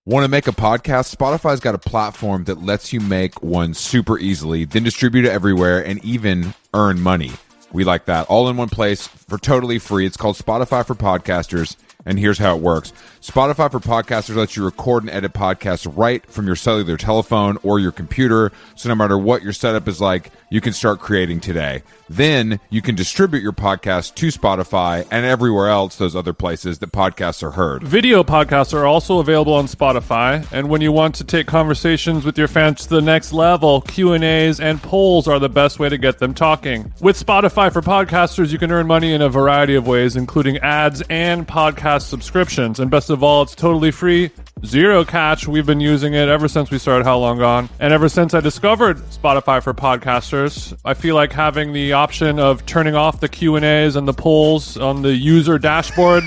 Want to make a podcast? Spotify's got a platform that lets you make one super easily, then distribute it everywhere, and even earn money. We like that. All in one place for totally free. It's called Spotify for Podcasters, and here's how it works. Spotify for Podcasters lets you record and edit podcasts right from your cellular telephone or your computer, so no matter what your setup is like, you can start creating today. Then you can distribute your podcast to Spotify and everywhere else, those other places that podcasts are heard. Video podcasts are also available on Spotify, and when you want to take conversations with your fans to the next level, Q&As and polls are the best way to get them talking. With Spotify for Podcasters, you can earn money in a variety of ways, including ads and podcast subscriptions. And best of all, it's totally free, zero catch. We've been using it ever since we started How Long Gone. And ever since I discovered Spotify for Podcasters, I feel like having the option of turning off the Q&As and the polls on the user dashboard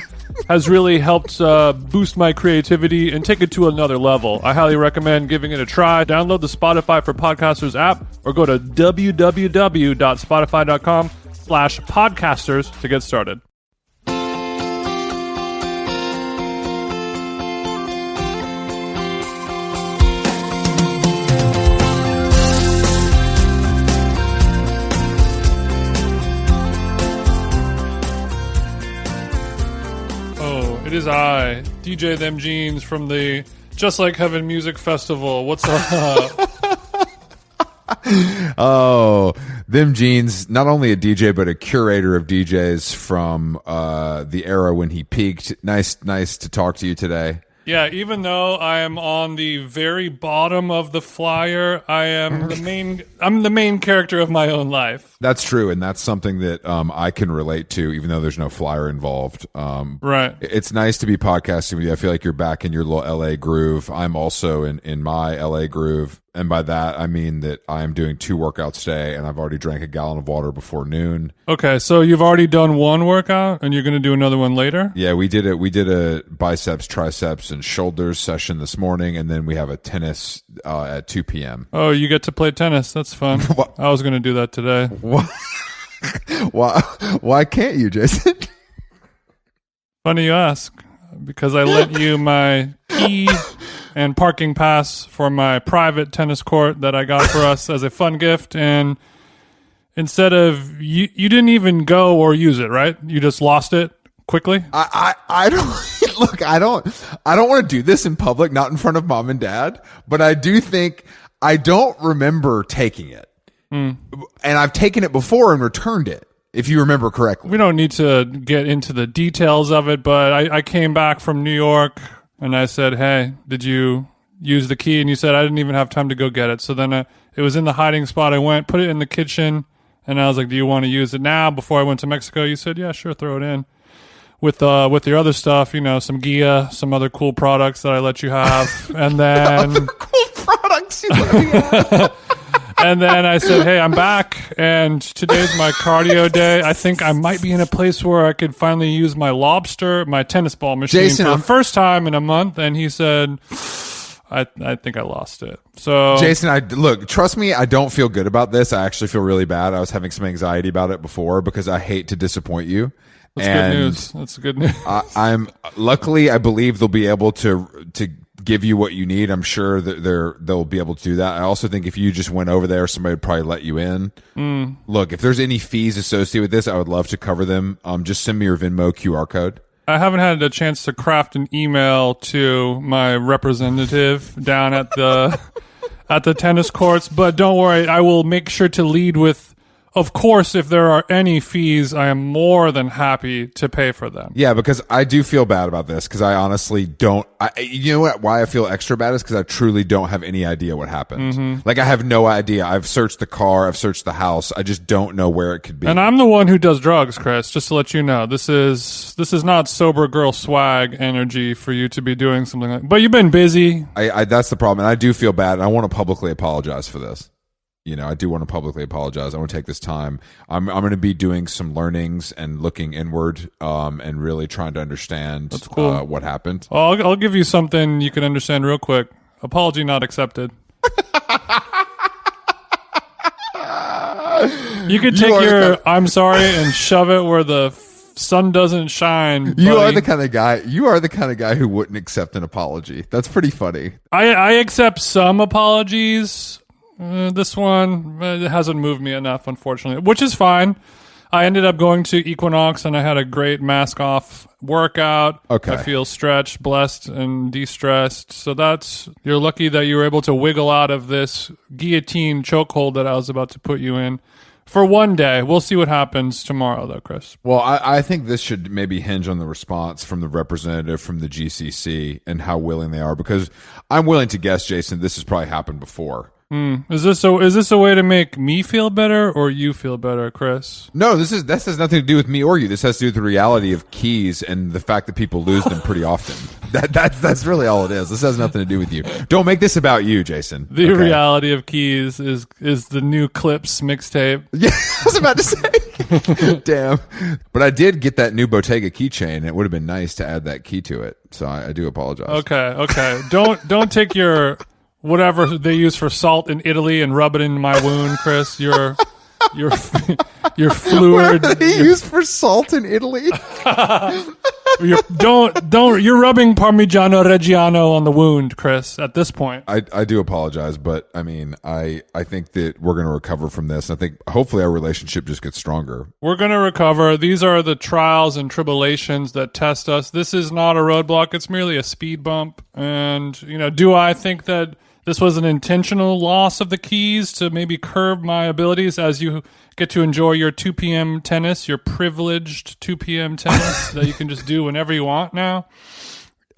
has really helped boost my creativity and take it to another level. I highly recommend giving it a try. Download the Spotify for Podcasters app or go to www.spotify.com/podcasters to get started. It is I, DJ Them Jeans from the Just Like Heaven Music Festival. What's up? Oh, Them Jeans, not only a DJ, but a curator of DJs from the era when he peaked. Nice to talk to you today. Yeah, even though I am on the very bottom of the flyer, I'm the main character of my own life. That's true, and that's something that I can relate to, even though there's no flyer involved. Right. It's nice to be podcasting with you. I feel like you're back in your little LA groove. I'm also in my LA groove. And by that, I mean that I'm doing 2 workouts today, and I've already drank a gallon of water before noon. Okay, so you've already done one workout, and you're going to do another one later? Yeah, we did a biceps, triceps, and shoulders session this morning, and then we have a tennis at 2 p.m. Oh, you get to play tennis. That's fun. I was going to do that today. Why can't you, Jason? Funny you ask, because I lent you my key and parking pass for my private tennis court that I got for us as a fun gift, and instead of you didn't even go or use it, right? You just lost it quickly. I don't look. I don't want to do this in public, not in front of mom and dad. But I do think I don't remember taking it, and I've taken it before and returned it. If you remember correctly, we don't need to get into the details of it, but I came back from New York. And I said, hey, did you use the key? And you said, I didn't even have time to go get it. So then it was in the hiding spot. I went, put it in the kitchen, and I was like, do you want to use it now? Before I went to Mexico, you said, yeah, sure, throw it in. With your other stuff, some Gia, some other cool products that I let you have. And then... other cool products you let me have. And then I said, hey, I'm back, and today's my cardio day. I think I might be in a place where I could finally use my tennis ball machine Jason, for the first time in a month. And he said, I think I lost it. So Jason, look, trust me, I don't feel good about this. I actually feel really bad. I was having some anxiety about it before because I hate to disappoint you. That's good news. That's good news. Luckily, I believe they'll be able to give you what you need. I'm sure that they'll be able to do that. I also think if you just went over there, somebody would probably let you in. Look, if there's any fees associated with this, I would love to cover them. Just send me your Venmo QR code. I haven't had a chance to craft an email to my representative down at the tennis courts, but don't worry, I will make sure to lead with, of course, if there are any fees, I am more than happy to pay for them. Yeah, because I do feel bad about this because I honestly don't. You know what? Why I feel extra bad is because I truly don't have any idea what happened. Like I have no idea. I've searched the car, I've searched the house. I just don't know where it could be. And I'm the one who does drugs, Chris. Just to let you know, this is not sober girl swag energy for you to be doing something like. But you've been busy. That's the problem, and I do feel bad. And I want to publicly apologize for this. I do want to publicly apologize. I want to take this time. I'm going to be doing some learnings and looking inward, and really trying to understand That's cool. What happened. I'll give you something you can understand real quick. Apology not accepted. You could take your I'm sorry and shove it where the sun doesn't shine. You buddy. are the kind of guy. You are the kind of guy who wouldn't accept an apology. That's pretty funny. I accept some apologies. This one it hasn't moved me enough, unfortunately, which is fine. I ended up going to Equinox and I had a great mask off workout. Okay. I feel stretched, blessed, and de-stressed. So you're lucky that you were able to wiggle out of this guillotine chokehold that I was about to put you in for one day. We'll see what happens tomorrow though, Chris. Well, I think this should maybe hinge on the response from the representative from the GCC and how willing they are, because I'm willing to guess, Jason, this has probably happened before. Is this a way to make me feel better or you feel better, Chris? No, this has nothing to do with me or you. This has to do with the reality of keys and the fact that people lose them pretty often. That's really all it is. This has nothing to do with you. Don't make this about you, Jason. The reality of keys is the new Clips mixtape. Yeah, I was about to say. Damn. But I did get that new Bottega keychain. It would have been nice to add that key to it. So I do apologize. Okay. Don't take your whatever they use for salt in Italy and rub it in my wound, Chris. Your fluid. What do they use for salt in Italy? You're rubbing Parmigiano Reggiano on the wound, Chris, at this point. I do apologize, but I mean, I think that we're going to recover from this. I think hopefully our relationship just gets stronger. We're going to recover. These are the trials and tribulations that test us. This is not a roadblock. It's merely a speed bump. And, do I think that this was an intentional loss of the keys to maybe curb my abilities as you get to enjoy your 2 p.m. tennis, your privileged 2 p.m. tennis that you can just do whenever you want now?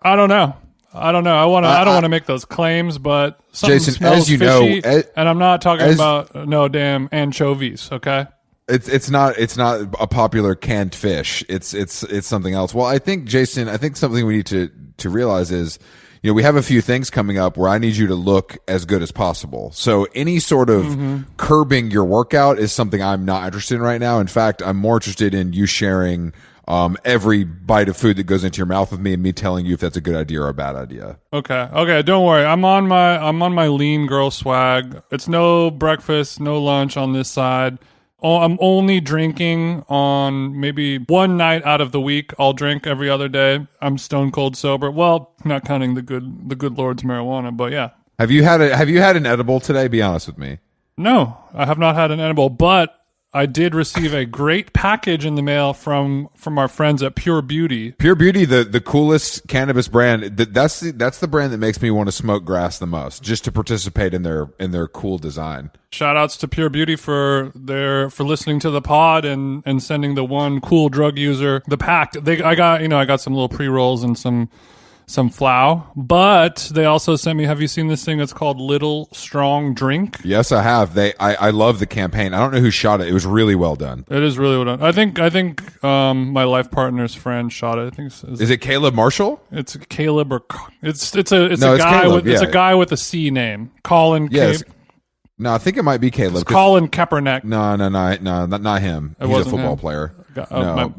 I don't know. I don't want to make those claims, but something Jason, smells as you fishy, know, and I'm not talking about no damn anchovies, okay? It's not a popular canned fish. It's something else. Well, I think, Jason, something we need to realize is, we have a few things coming up where I need you to look as good as possible. So any sort of curbing your workout is something I'm not interested in right now. In fact, I'm more interested in you sharing every bite of food that goes into your mouth with me and me telling you if that's a good idea or a bad idea. Okay, don't worry. I'm on my lean girl swag. It's no breakfast, no lunch on this side. I'm only drinking on maybe one night out of the week. I'll drink every other day. I'm stone cold sober. Well, not counting the good Lord's marijuana, but yeah. Have you had an edible today? Be honest with me. No, I have not had an edible, but I did receive a great package in the mail from our friends at Pure Beauty. Pure Beauty, the coolest cannabis brand. That's the brand that makes me want to smoke grass the most, just to participate in their cool design. Shout outs to Pure Beauty for listening to the pod and sending the one cool drug user the pack. I got some little pre-rolls and some flour, but they also sent me, have you seen this thing that's called Little Strong Drink? Yes, I have. I love the campaign. I don't know who shot it. It was really well done. It is really well done. I think my life partner's friend shot it. I think is it Caleb Marshall? It's Caleb or it's a guy Caleb, it's a guy with a C name. Colin. Yes. No, I think it might be Caleb. It's Colin Kaepernick. No, not him. He's a football player. No,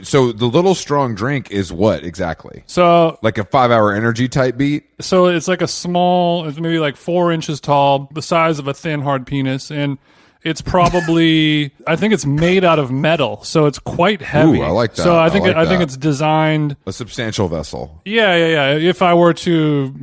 so the Little Strong Drink is what exactly? So like a 5-hour energy type beat? So it's like it's maybe like 4 inches tall, the size of a thin, hard penis, and it's probably I think it's made out of metal, so it's quite heavy. Ooh, I like that. So I think it's designed a substantial vessel. Yeah. If I were to,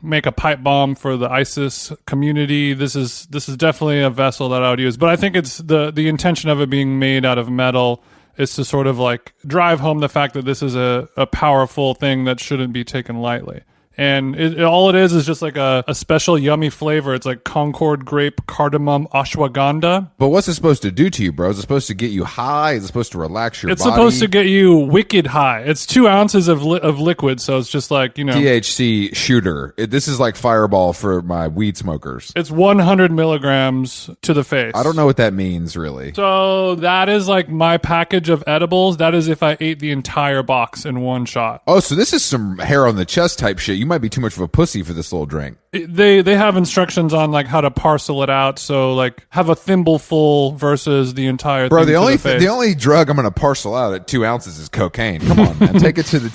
make a pipe bomb for the ISIS community, this is definitely a vessel that I would use. But I think it's the intention of it being made out of metal is to sort of like drive home the fact that this is a powerful thing that shouldn't be taken lightly. And all it is just like a special yummy flavor. It's like Concord grape, cardamom, ashwagandha. But what's it supposed to do to you, bro? Is it supposed to get you high? Is it supposed to relax your body? It's supposed to get you wicked high. It's 2 ounces of liquid, so it's just like, THC shooter. This is like Fireball for my weed smokers. It's 100 milligrams to the face. I don't know what that means, really. So that is like my package of edibles. That is if I ate the entire box in one shot. Oh, so this is some hair on the chest type shit. You might be too much of a pussy for this little drink. They have instructions on like how to parcel it out. So like have a thimbleful versus the entire thing. Bro, the only drug I'm going to parcel out at 2 ounces is cocaine. Come on, man. Take it to the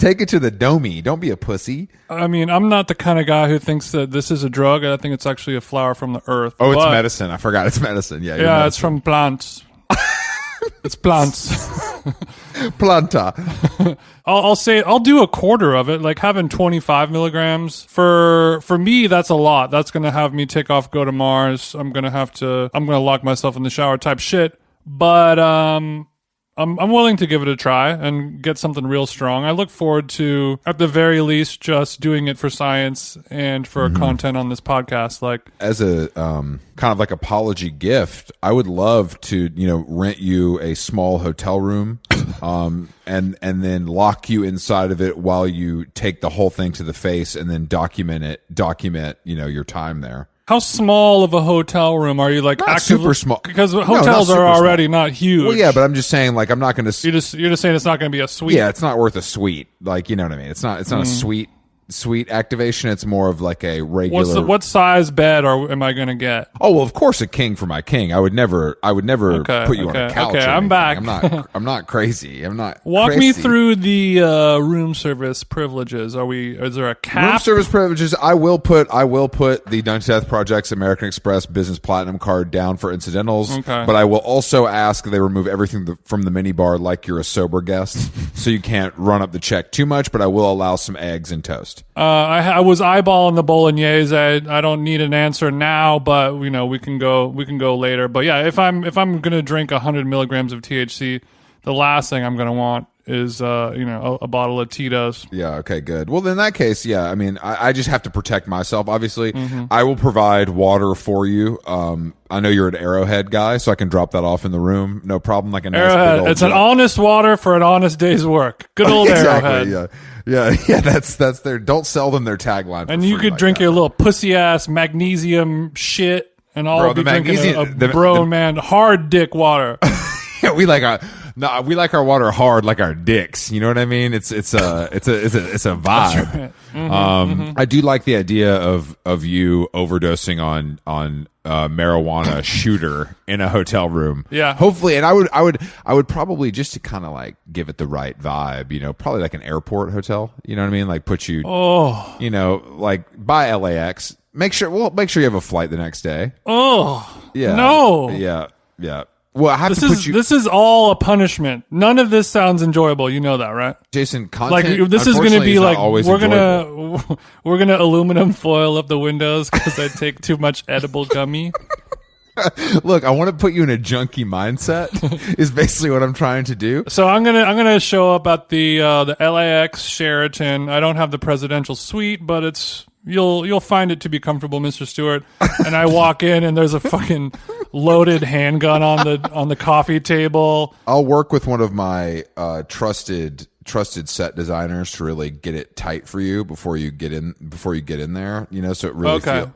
domey. Don't be a pussy. I mean, I'm not the kind of guy who thinks that this is a drug. I think it's actually a flower from the earth. Oh, it's medicine. I forgot it's medicine. Yeah, it's from plants. It's plants. Planta. I'll say I'll do a quarter of it, like having 25 milligrams. For me, that's a lot. That's gonna have me take off, go to Mars. I'm gonna lock myself in the shower type shit. But I'm willing to give it a try and get something real strong. I look forward to, at the very least, just doing it for science and for content on this podcast. Like, as a kind of like apology gift, I would love to, rent you a small hotel room, and then lock you inside of it while you take the whole thing to the face and then document, your time there. how small of a hotel room are you? Like, not actively, super small, because hotels are already not huge. Well, yeah, but I'm just saying, like, I'm not going to. You're just saying it's not going to be a suite. Yeah, it's not worth a suite. Like, you know what I mean? It's not a suite activation. It's more of like a regular. What size bed am I going to get? Oh, well, of course, a king for my king. I would never put you on a couch. Okay, or I'm anything. back. I'm not crazy. I'm not. Walk crazy. me through the room service privileges. Is there a cap? Room service privileges. I will put the Done to Death Project's American Express Business Platinum card down for incidentals. Okay. But I will also ask they remove everything from the mini bar like you're a sober guest, so you can't run up the check too much. But I will allow some eggs and toast. I was eyeballing the bolognese. I don't need an answer now, but we can go later. But yeah, if I'm gonna drink 100 milligrams of THC, the last thing I'm gonna want is a bottle of Tito's. Yeah. Okay. Good. Well, in that case, yeah. I mean, I just have to protect myself. Obviously, I will provide water for you. I know you're an Arrowhead guy, so I can drop that off in the room. No problem. Like a nice Arrowhead. big old It's an honest water for an honest day's work. Good old exactly, Arrowhead. Yeah. That's their. Don't sell them their tagline. And you could drink your little pussy ass magnesium shit, and I'll be drinking hard dick water. Yeah, we like our water hard, like our dicks. You know what I mean? It's a vibe. Right. I do like the idea of you overdosing on marijuana shooter in a hotel room. Yeah. Hopefully, and I would probably, just to kind of like give it the right vibe, probably like an airport hotel. You know what I mean? Like put you, like by LAX. Make sure you have a flight the next day. Oh, yeah. No. Yeah. Well, I have to put you. This is all a punishment. None of this sounds enjoyable. You know that, right? Jason, content. Like, this is going to be like we're enjoyable. gonna aluminum foil up the windows because I take too much edible gummy. Look, I want to put you in a junkie mindset. Is basically what I'm trying to do. So I'm gonna show up at the LAX Sheraton. I don't have the presidential suite, but you'll find it to be comfortable, Mr. Stewart. And I walk in and there's a fucking loaded handgun on the coffee table. I'll work with one of my trusted set designers to really get it tight for you before you get in there, so it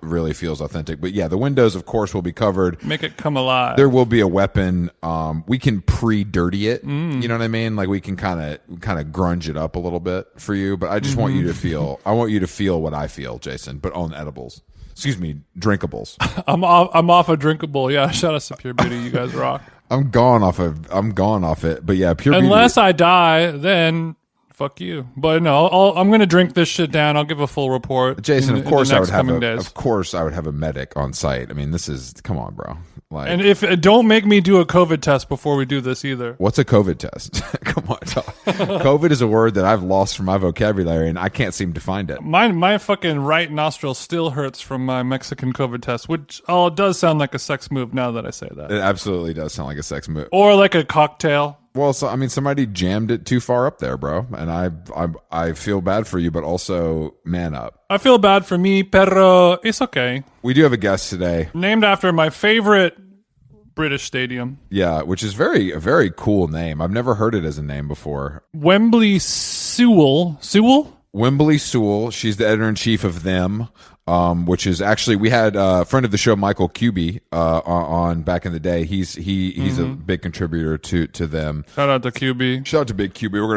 really feels authentic. But yeah, the windows of course will be covered. Make it come alive. There will be a weapon. We can pre-dirty it. You know what I mean? Like we can kind of grunge it up a little bit for you, but I just want you to feel what I feel, Jason, but on edibles. Excuse me, drinkables. I'm off a drinkable. Yeah, shout out to Pure Beauty. You guys rock. I'm gone off it. But yeah, Pure Beauty. Unless I die, then fuck you. But no, I'm going to drink this shit down. I'll give a full report. Jason, of course I would have a medic on site. I mean, come on, bro. Like, and don't make me do a COVID test before we do this either. What's a COVID test? Come on, COVID is a word that I've lost from my vocabulary, and I can't seem to find it. My fucking right nostril still hurts from my Mexican COVID test, which it does sound like a sex move now that I say that. It absolutely does sound like a sex move, or like a cocktail. Well, so I mean, somebody jammed it too far up there, bro, and I feel bad for you, but also man up. I feel bad for me, pero it's okay. We do have a guest today, named after my favorite British stadium. Yeah, which is a very cool name. I've never heard it as a name before. Whembley Sewell. Whembley Sewell. She's the editor-in-chief of Them, which is actually, we had a friend of the show, Michael Cuby, on back in the day. He's a big contributor to Them. Shout out to QB. Shout out to Big QB. We're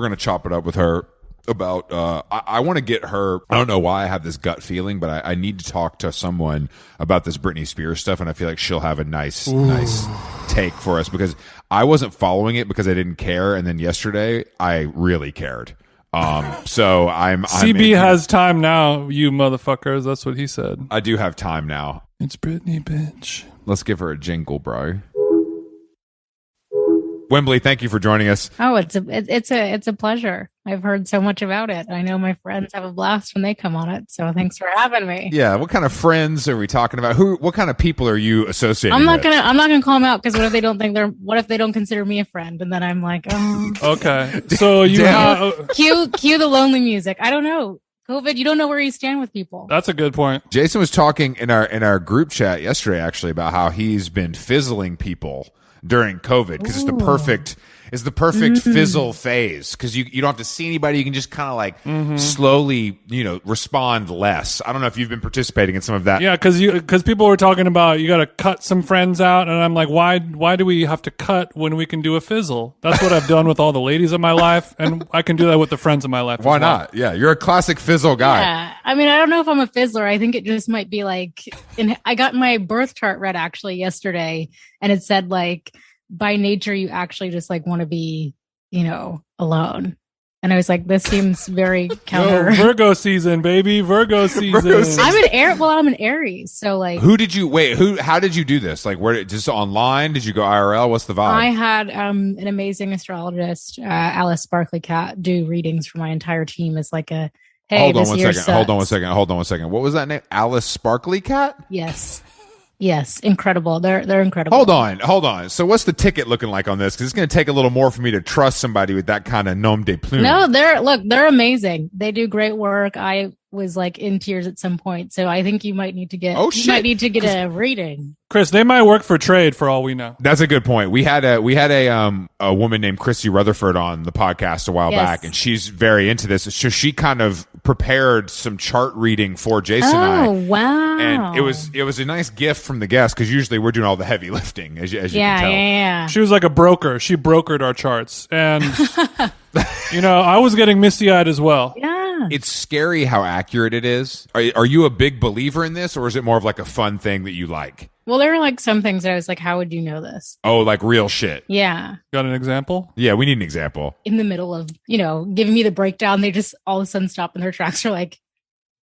gonna chop it up with her about I want to get her. I don't know why I have this gut feeling, but I need to talk to someone about this Britney Spears stuff, and I feel like she'll have a nice take for us, because I wasn't following it because I didn't care, and then yesterday I really cared. So I'm CB has time now, you motherfuckers. That's what he said. I do have time now. It's Britney, bitch. Let's give her a jingle, bro. Whembley, thank you for joining us. Oh, it's a pleasure. I've heard so much about it. I know my friends have a blast when they come on it. So thanks for having me. Yeah, what kind of friends are we talking about? What kind of people are you associating I'm not with? gonna call them out because what if they don't consider me a friend? And then I'm like, oh. Okay. So you cue the lonely music. I don't know. COVID, you don't know where you stand with people. That's a good point. Jason was talking in our group chat yesterday actually about how he's been fizzling people during COVID because it's the perfect fizzle phase because you don't have to see anybody. You can just kind of like slowly, respond less. I don't know if you've been participating in some of that. Yeah, because people were talking about you got to cut some friends out, and I'm like, why do we have to cut when we can do a fizzle? That's what I've done with all the ladies in my life, and I can do that with the friends in my life. Why not? Yeah, you're a classic fizzle guy. Yeah, I mean, I don't know if I'm a fizzler. I think it just might be like, I got my birth chart read actually yesterday, and it said like, by nature, you actually just like want to be, alone. And I was like, this seems very counter. Yo, Virgo season, baby. Virgo season. I'm an Aries. So like, how did you do this? Like, just online? Did you go IRL? What's the vibe? I had an amazing astrologist, Alice Sparkly Cat, do readings for my entire team as like a, hey, Hold on this one year second. sucks. Hold on one second. What was that name? Alice Sparkly Cat? Yes, incredible. They're incredible. Hold on. So what's the ticket looking like on this? Because it's going to take a little more for me to trust somebody with that kind of nom de plume. No, they're amazing. They do great work. I was like in tears at some point, so I think you might need to get a reading. Chris, they might work for trade for all we know. That's a good point. We had a woman named Christy Rutherford on the podcast a while back, and she's very into this. So she kind of prepared some chart reading for Jason and I. Oh, wow. And it was a nice gift from the guest because usually we're doing all the heavy lifting, as you can tell. Yeah. She was like a broker. She brokered our charts. And, I was getting misty-eyed as well. Yeah. It's scary how accurate it is. Are you a big believer in this, or is it more of like a fun thing that you like? Well, there are like some things that I was like, how would you know this? Oh, like real shit. Yeah. Got an example? Yeah, we need an example. In the middle of, giving me the breakdown, they just all of a sudden stop in their tracks. Are like,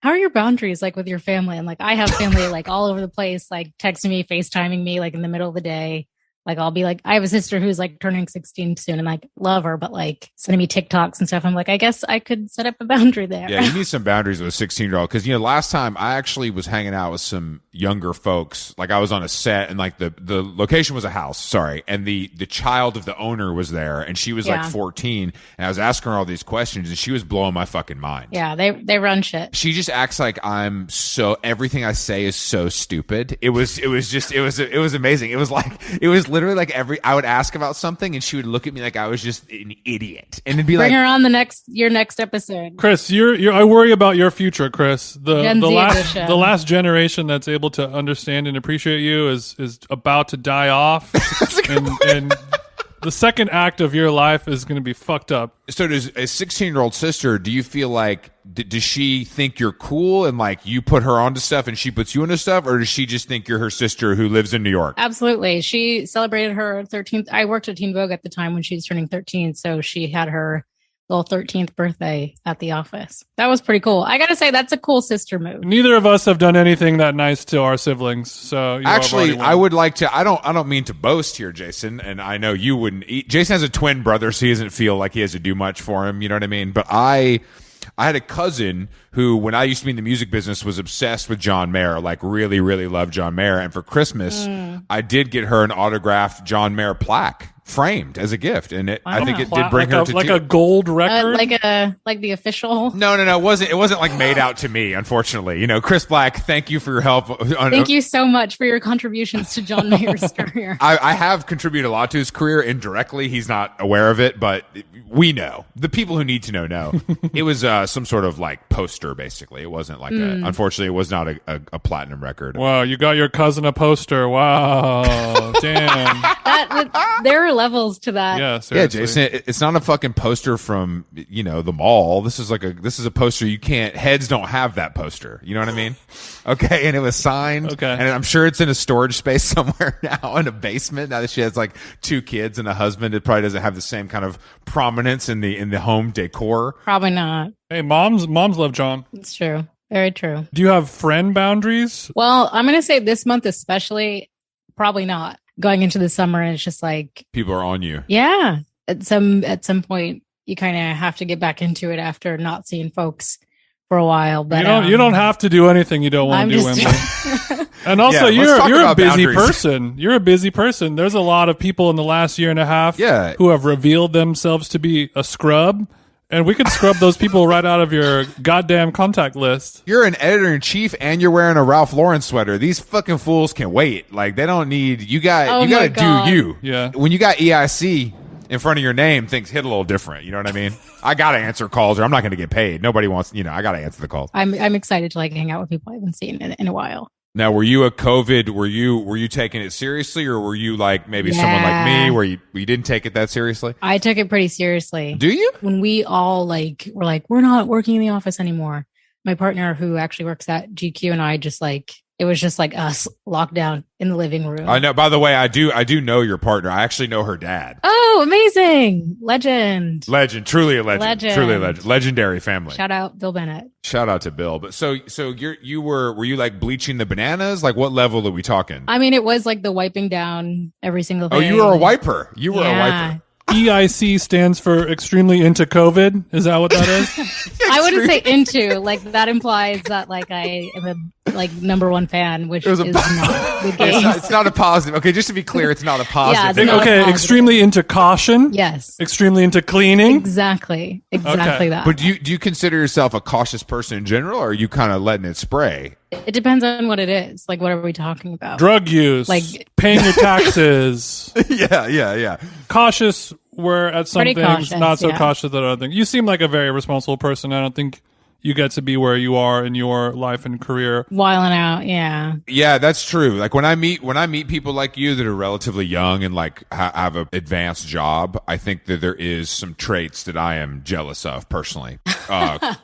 how are your boundaries like with your family? And like, I have family like all over the place, like texting me, FaceTiming me, like in the middle of the day. Like, I'll be like, I have a sister who's like turning 16 soon and like love her, but like sending me TikToks and stuff. I'm like, I guess I could set up a boundary there. Yeah, you need some boundaries with a 16-year-old. Because, last time I actually was hanging out with some younger folks. Like, I was on a set and like the location was a house, sorry. And the child of the owner was there and she was like 14. And I was asking her all these questions and she was blowing my fucking mind. Yeah, they run shit. She just acts like everything I say is so stupid. It was amazing. It was literally like I would ask about something and she would look at me like I was just an idiot, and it'd be bring her on your next episode. Chris, I worry about your future, Chris. The last generation that's able to understand and appreciate you is about to die off, and the second act of your life is going to be fucked up. So does a 16-year-old sister, do you feel like, does she think you're cool and like you put her onto stuff and she puts you into stuff, or does she just think you're her sister who lives in New York? Absolutely. She celebrated her 13th. I worked at Teen Vogue at the time when she was turning 13. So she had her little 13th birthday at the office. That was pretty cool. I gotta say, that's a cool sister move. Neither of us have done anything that nice to our siblings. So actually, I would like to. I don't mean to boast here, Jason, and I know you wouldn't. Jason has a twin brother, so he doesn't feel like he has to do much for him. You know what I mean? But I had a cousin who, when I used to be in the music business, was obsessed with John Mayer, like really, really loved John Mayer. And for Christmas, I did get her an autographed John Mayer plaque framed as a gift, and I think it did bring her to like a gold record, like the official. No, it wasn't like made out to me, unfortunately. Chris Black, thank you for your help. Thank you so much for your contributions to John Mayer's career. I have contributed a lot to his career indirectly. He's not aware of it, but we know. The people who need to know. It was some sort of like poster, basically. It wasn't like unfortunately, it was not a platinum record. Wow, you got your cousin a poster. Wow, damn. There are levels to that. Yeah, seriously. Yeah, Jason, it's not a fucking poster from the mall. This is a poster you can't. Heads don't have that poster. You know what I mean? Okay, and it was signed. Okay, and I'm sure it's in a storage space somewhere now in a basement. Now that she has like 2 kids and a husband, it probably doesn't have the same kind of prominence in the home decor. Probably not. Hey, moms love John. It's true. Very true. Do you have friend boundaries? Well, I'm going to say this month especially, probably not. going into the summer, and it's just like People are on you. yeah. At some point, you kind of have to get back into it after not seeing folks for a while. But you don't have to do anything you don't want to do, Whembley. And also, Yeah, let's talk you're a about busy boundaries. person. You're a busy person. There's a lot of people in the last year and a half who have revealed themselves to be a scrub. And we could scrub those people right out of your goddamn contact list. You're an editor-in-chief and you're wearing a Ralph Lauren sweater. These fucking fools can wait. Like, they don't need... You got to do you. Yeah. When you got EIC in front of your name, things hit a little different. You know what I mean? I got to answer calls or I'm not going to get paid. Nobody wants... I got to answer the calls. I'm excited to like hang out with people I haven't seen in a while. Now, were you a COVID? Were you taking it seriously, or were you like maybe someone like me, where you didn't take it that seriously? I took it pretty seriously. Do you? When we all were like, we're not working in the office anymore. My partner, who actually works at GQ, and I just like it was just like us locked down in the living room. I know. By the way, I do know your partner. I actually know her dad. Oh, amazing! Legend, truly a legend, truly a legend, legendary family. Shout out Bill Bennett. Shout out to Bill. But so were you like bleaching the bananas? Like, what level are we talking? I mean, it was like the wiping down every single thing. Oh, you were a wiper. You were a wiper. EIC stands for extremely into COVID. Is that what that is? I wouldn't say into, like, that implies that like I am a like number one fan, which is not the case. It's not a positive. Okay, just to be clear, it's not a positive. Yeah, it's okay, extremely into caution. Yes. Extremely into cleaning. Exactly Okay. that. But do you consider yourself a cautious person in general, or are you kind of letting it spray? It depends on what it is. Like, what are we talking about? Drug use, like paying your taxes. Yeah. Cautious where at some Pretty things, cautious, not so yeah. cautious at other things. You seem like a very responsible person. I don't think you get to be where you are in your life and career. Wiling out, yeah. Yeah, that's true. Like when I meet people like you that are relatively young and like have an advanced job, I think that there is some traits that I am jealous of personally.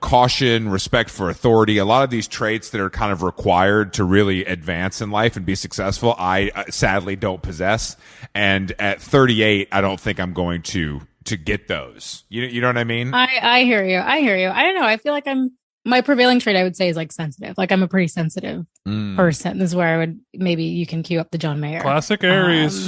Caution, respect for authority, a lot of these traits that are kind of required to really advance in life and be successful, I sadly don't possess. And at 38, I don't think I'm going to get those. You know what I mean? I hear you. I don't know. I feel like my prevailing trait, I would say, is like sensitive. Like, I'm a pretty sensitive person. This is where you can cue up the John Mayer. Classic Aries.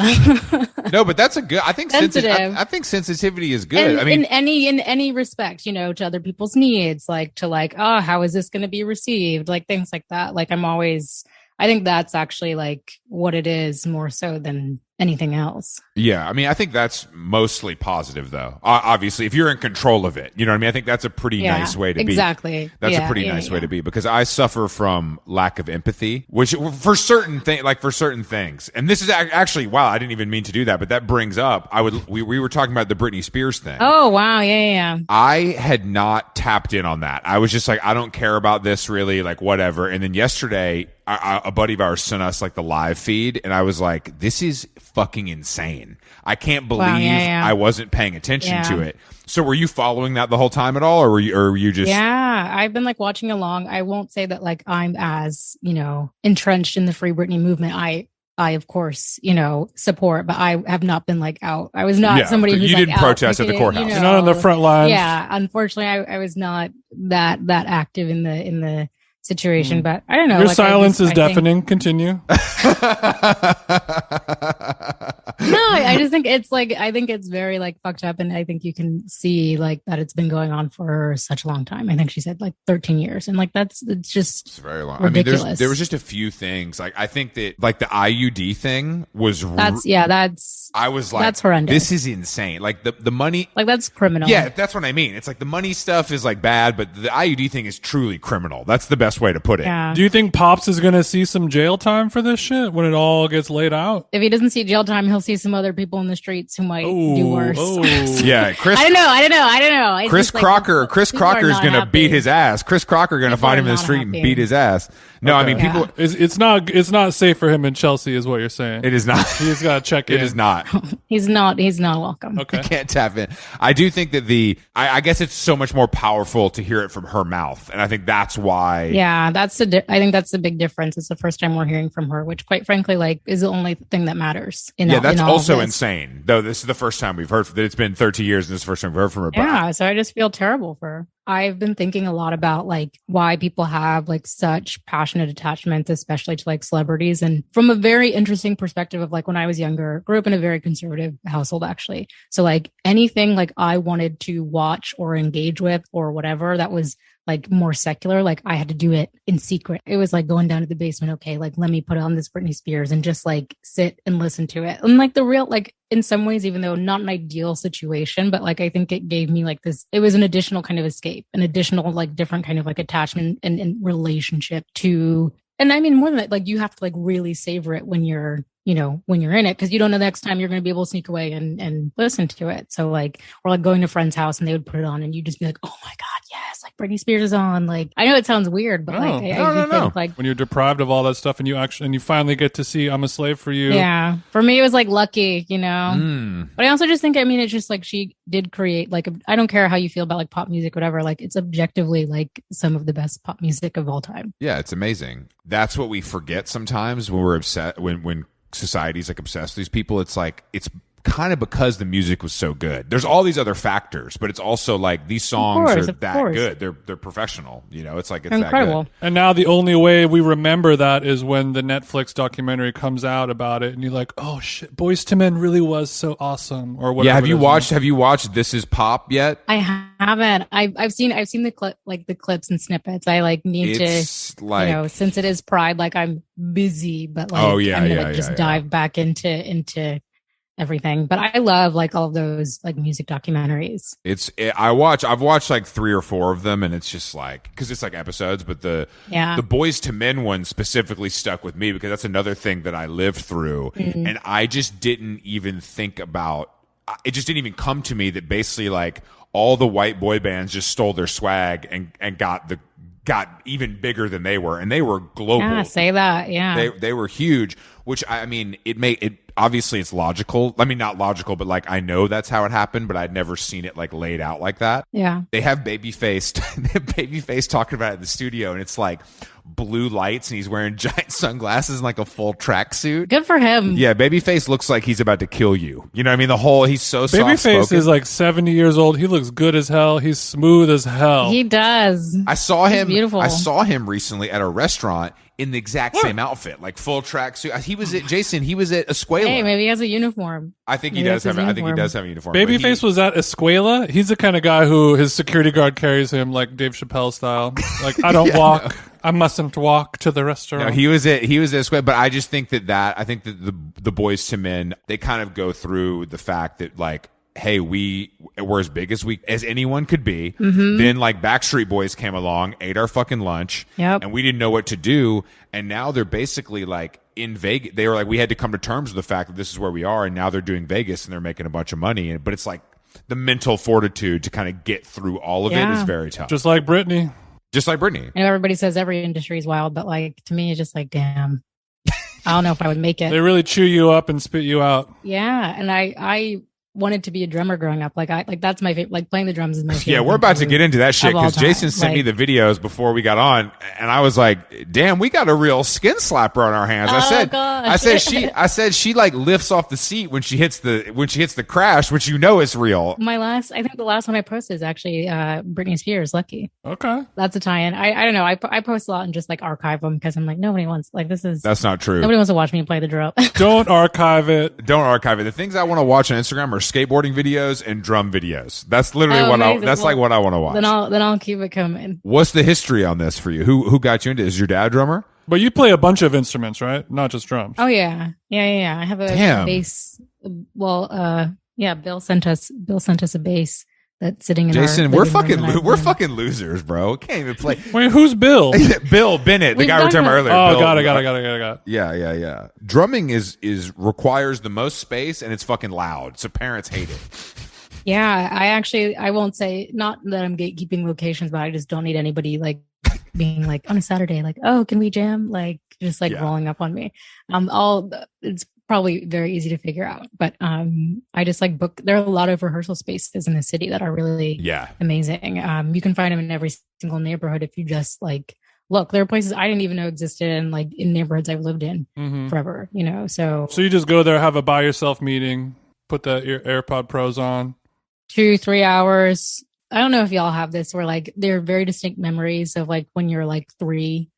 No, but that's a good, I think sensitive. I think sensitivity is good. In any respect, to other people's needs, like to like, oh, how is this going to be received? Like things like that. Like I think that's actually like what it is more so than anything else. Yeah. I mean, I think that's mostly positive though. Obviously, if you're in control of it, you know what I mean? I think that's a pretty nice way to be. Exactly. That's a pretty nice way to be, because I suffer from lack of empathy, which for certain things. And this is actually, wow, I didn't even mean to do that, but that brings up, we were talking about the Britney Spears thing. Oh, wow. Yeah. I had not tapped in on that. I was just like, I don't care about this really, like whatever. And then yesterday, a buddy of ours sent us like the live feed, and I was like, this is fucking insane. I can't believe I wasn't paying attention to it. So were you following that the whole time at all, or were you just... Yeah, I've been like watching along. I won't say that like I'm as, entrenched in the Free Britney movement. I of course, support, but I have not been like out. I was not somebody who's you like didn't protest at the courthouse. You're not on the front lines. Yeah, unfortunately, I was not that active in the situation, but I don't know. Your silence is deafening. Continue. No, I just think I think it's very like fucked up, and I think you can see like that it's been going on for such a long time. I think she said like 13 years, and like it's very long. Ridiculous. I mean, there was just a few things. Like I think that like the IUD thing was I was like, that's horrendous. This is insane. Like the money, like that's criminal. Yeah, that's what I mean. It's like the money stuff is like bad, but the IUD thing is truly criminal. That's the best way to put it. Yeah. Do you think Pops is going to see some jail time for this shit when it all gets laid out? If he doesn't see jail time, he'll see some other people in the streets who might do worse. Yeah, Chris. I don't know. It's Chris Crocker. Chris Crocker is going to beat his ass. Chris Crocker going to find him in the street and beat his ass. No, I mean people. It's not safe for him in Chelsea, is what you're saying. It is not. He's got to check in. It is not. He's not welcome. Okay. You can't tap in. I do think that I guess it's so much more powerful to hear it from her mouth, and I think that's why. Yeah, I think that's the big difference. It's the first time we're hearing from her, which, quite frankly, like is the only thing that matters in that That's all also this. insane. Though this is the first time we've heard that it's been 30 years and this is the first time we've heard from her. Yeah, so I just feel terrible for her. I've been thinking a lot about like why people have like such passionate attachments, especially to like celebrities. And from a very interesting perspective of like when I was younger, grew up in a very conservative household actually. So like anything like I wanted to watch or engage with or whatever that was like more secular, like I had to do it in secret. It was like going down to the basement. Okay, like let me put on this Britney Spears and just like sit and listen to it. And like the real, like in some ways, even though not an ideal situation, but like I think it gave me like this, it was an additional kind of escape, an additional like different kind of like attachment and relationship to, and I mean more than that, like you have to like really savor it when you're, you know, when you're in it, because you don't know the next time you're going to be able to sneak away and listen to it. So like, or like going to a friend's house and they would put it on and you just be like, oh my God, yes, like Britney Spears is on. Like, I know it sounds weird, but like, I think like when you're deprived of all that stuff and you finally get to see I'm a Slave for You. Yeah. For me, it was like lucky, you know, but I also just think, I mean, it's just like she did create like, I don't care how you feel about like pop music, whatever, like it's objectively like some of the best pop music of all time. Yeah, it's amazing. That's what we forget sometimes when we're upset, when society's like obsessed with these people. It's like it's kind of because the music was so good. There's all these other factors, but it's also like these songs are that good. They're professional, you know. It's like it's incredible. That good. And now the only way we remember that is when the Netflix documentary comes out about it, and you're like, "Oh shit, Boyz II Men really was so awesome." Or whatever. Yeah, have you watched This Is Pop yet? I haven't. I've seen the clip, like the clips and snippets. I like need to, like, you know, since it is Pride, like I'm busy, but like I'm gonna just dive back into everything. But I love like all of those like music documentaries. I've watched like 3 or 4 of them, and it's just like, because it's like episodes, but the Boyz II Men one specifically stuck with me because that's another thing that I lived through, and I just didn't even think about it. Just didn't even come to me that basically like all the white boy bands just stole their swag and got even bigger than they were, and they were global. Yeah, say that. Yeah, they were huge. Which I mean, it obviously it's logical. I mean, not logical, but like I know that's how it happened, but I'd never seen it like laid out like that. Yeah, they have Babyface talking about it in the studio, and it's like blue lights, and he's wearing giant sunglasses and like a full tracksuit. Good for him. Yeah, Babyface looks like he's about to kill you. You know what I mean? He's so Babyface is like 70 years old. He looks good as hell. He's smooth as hell. He does. I saw him. Beautiful. I saw him recently at a restaurant in the exact same outfit, like full tracksuit. He was at Escuela. Hey, maybe he has a uniform. I think he does have a uniform. Babyface was at Escuela. He's the kind of guy who his security guard carries him like Dave Chappelle style. Like, I don't walk. No. I mustn't walk to the restaurant. No, he was at Escuela, but I just think I think that the Boyz II Men, they kind of go through the fact that like, hey, we're as big as anyone could be. Then like Backstreet Boys came along, ate our fucking lunch, and we didn't know what to do. And now they're basically like in Vegas. They were like, we had to come to terms with the fact that this is where we are, and now they're doing Vegas and they're making a bunch of money. But it's like the mental fortitude to kind of get through all of it is very tough. Just like Britney. I know everybody says every industry is wild, but like to me, it's just like, damn. I don't know if I would make it. They really chew you up and spit you out. Yeah, and I wanted to be a drummer growing up. Like that's my favorite. Like playing the drums is my favorite. Yeah, we're about to get into that shit because Jason sent me the videos before we got on, and I was like, "Damn, we got a real skin slapper on our hands." I said she like lifts off the seat when she hits the crash, which you know is real. I think the last one I posted is actually Britney Spears, "Lucky." Okay, that's a tie-in. I don't know. I post a lot and just like archive them because I'm like, nobody wants that's not true. Nobody wants to watch me play the drum. Don't archive it. Don't archive it. The things I want to watch on Instagram are skateboarding videos and drum videos. That's literally what I want to watch. Then I'll keep it coming. What's the history on this for you? Who got you into it? Is your dad a drummer? But you play a bunch of instruments, right? Not just drums. Oh yeah. I have a bass. Well, Bill sent us a bass that's sitting in Jason, we're fucking losers, bro. Can't even play. Wait, who's Bill? Bill Bennett, the guy we were talking about earlier. Oh, Bill, got it. Yeah. Drumming is requires the most space, and it's fucking loud, so parents hate it. Yeah, I won't say, not that I'm gatekeeping locations, but I just don't need anybody like being like on a Saturday, like, oh, can we jam? Like just like rolling up on me. It's probably very easy to figure out, but I just like there are a lot of rehearsal spaces in the city that are really amazing. You can find them in every single neighborhood if you just like look, there are places I didn't even know existed, and like in neighborhoods I've lived in forever, you know. So you just go there, have a by yourself meeting, put the AirPod Pros on. 2-3 hours. I don't know if y'all have this, where like there are very distinct memories of like when you're like 3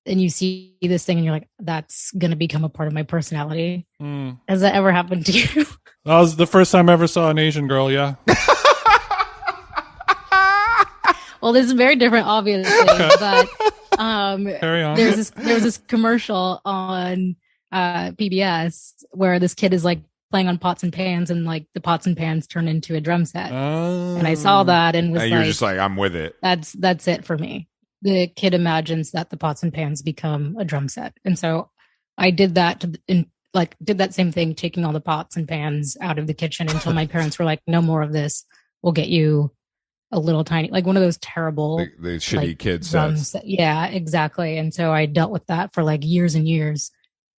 and you see this thing and you're like, that's gonna become a part of my personality. Has that ever happened to you? That was the first time I ever saw an Asian girl. Yeah. Well, this is very different, obviously, but Carry on. there was this commercial on PBS where this kid is like playing on pots and pans, and like the pots and pans turn into a drum set. And I saw that and was you're just like, I'm with it. That's it for me. The kid imagines that the pots and pans become a drum set, and so I did that did that same thing, taking all the pots and pans out of the kitchen until my parents were like, no more of this. We'll get you a little tiny, like one of those terrible the shitty like, kid sets. Yeah, exactly. And so I dealt with that for like years and years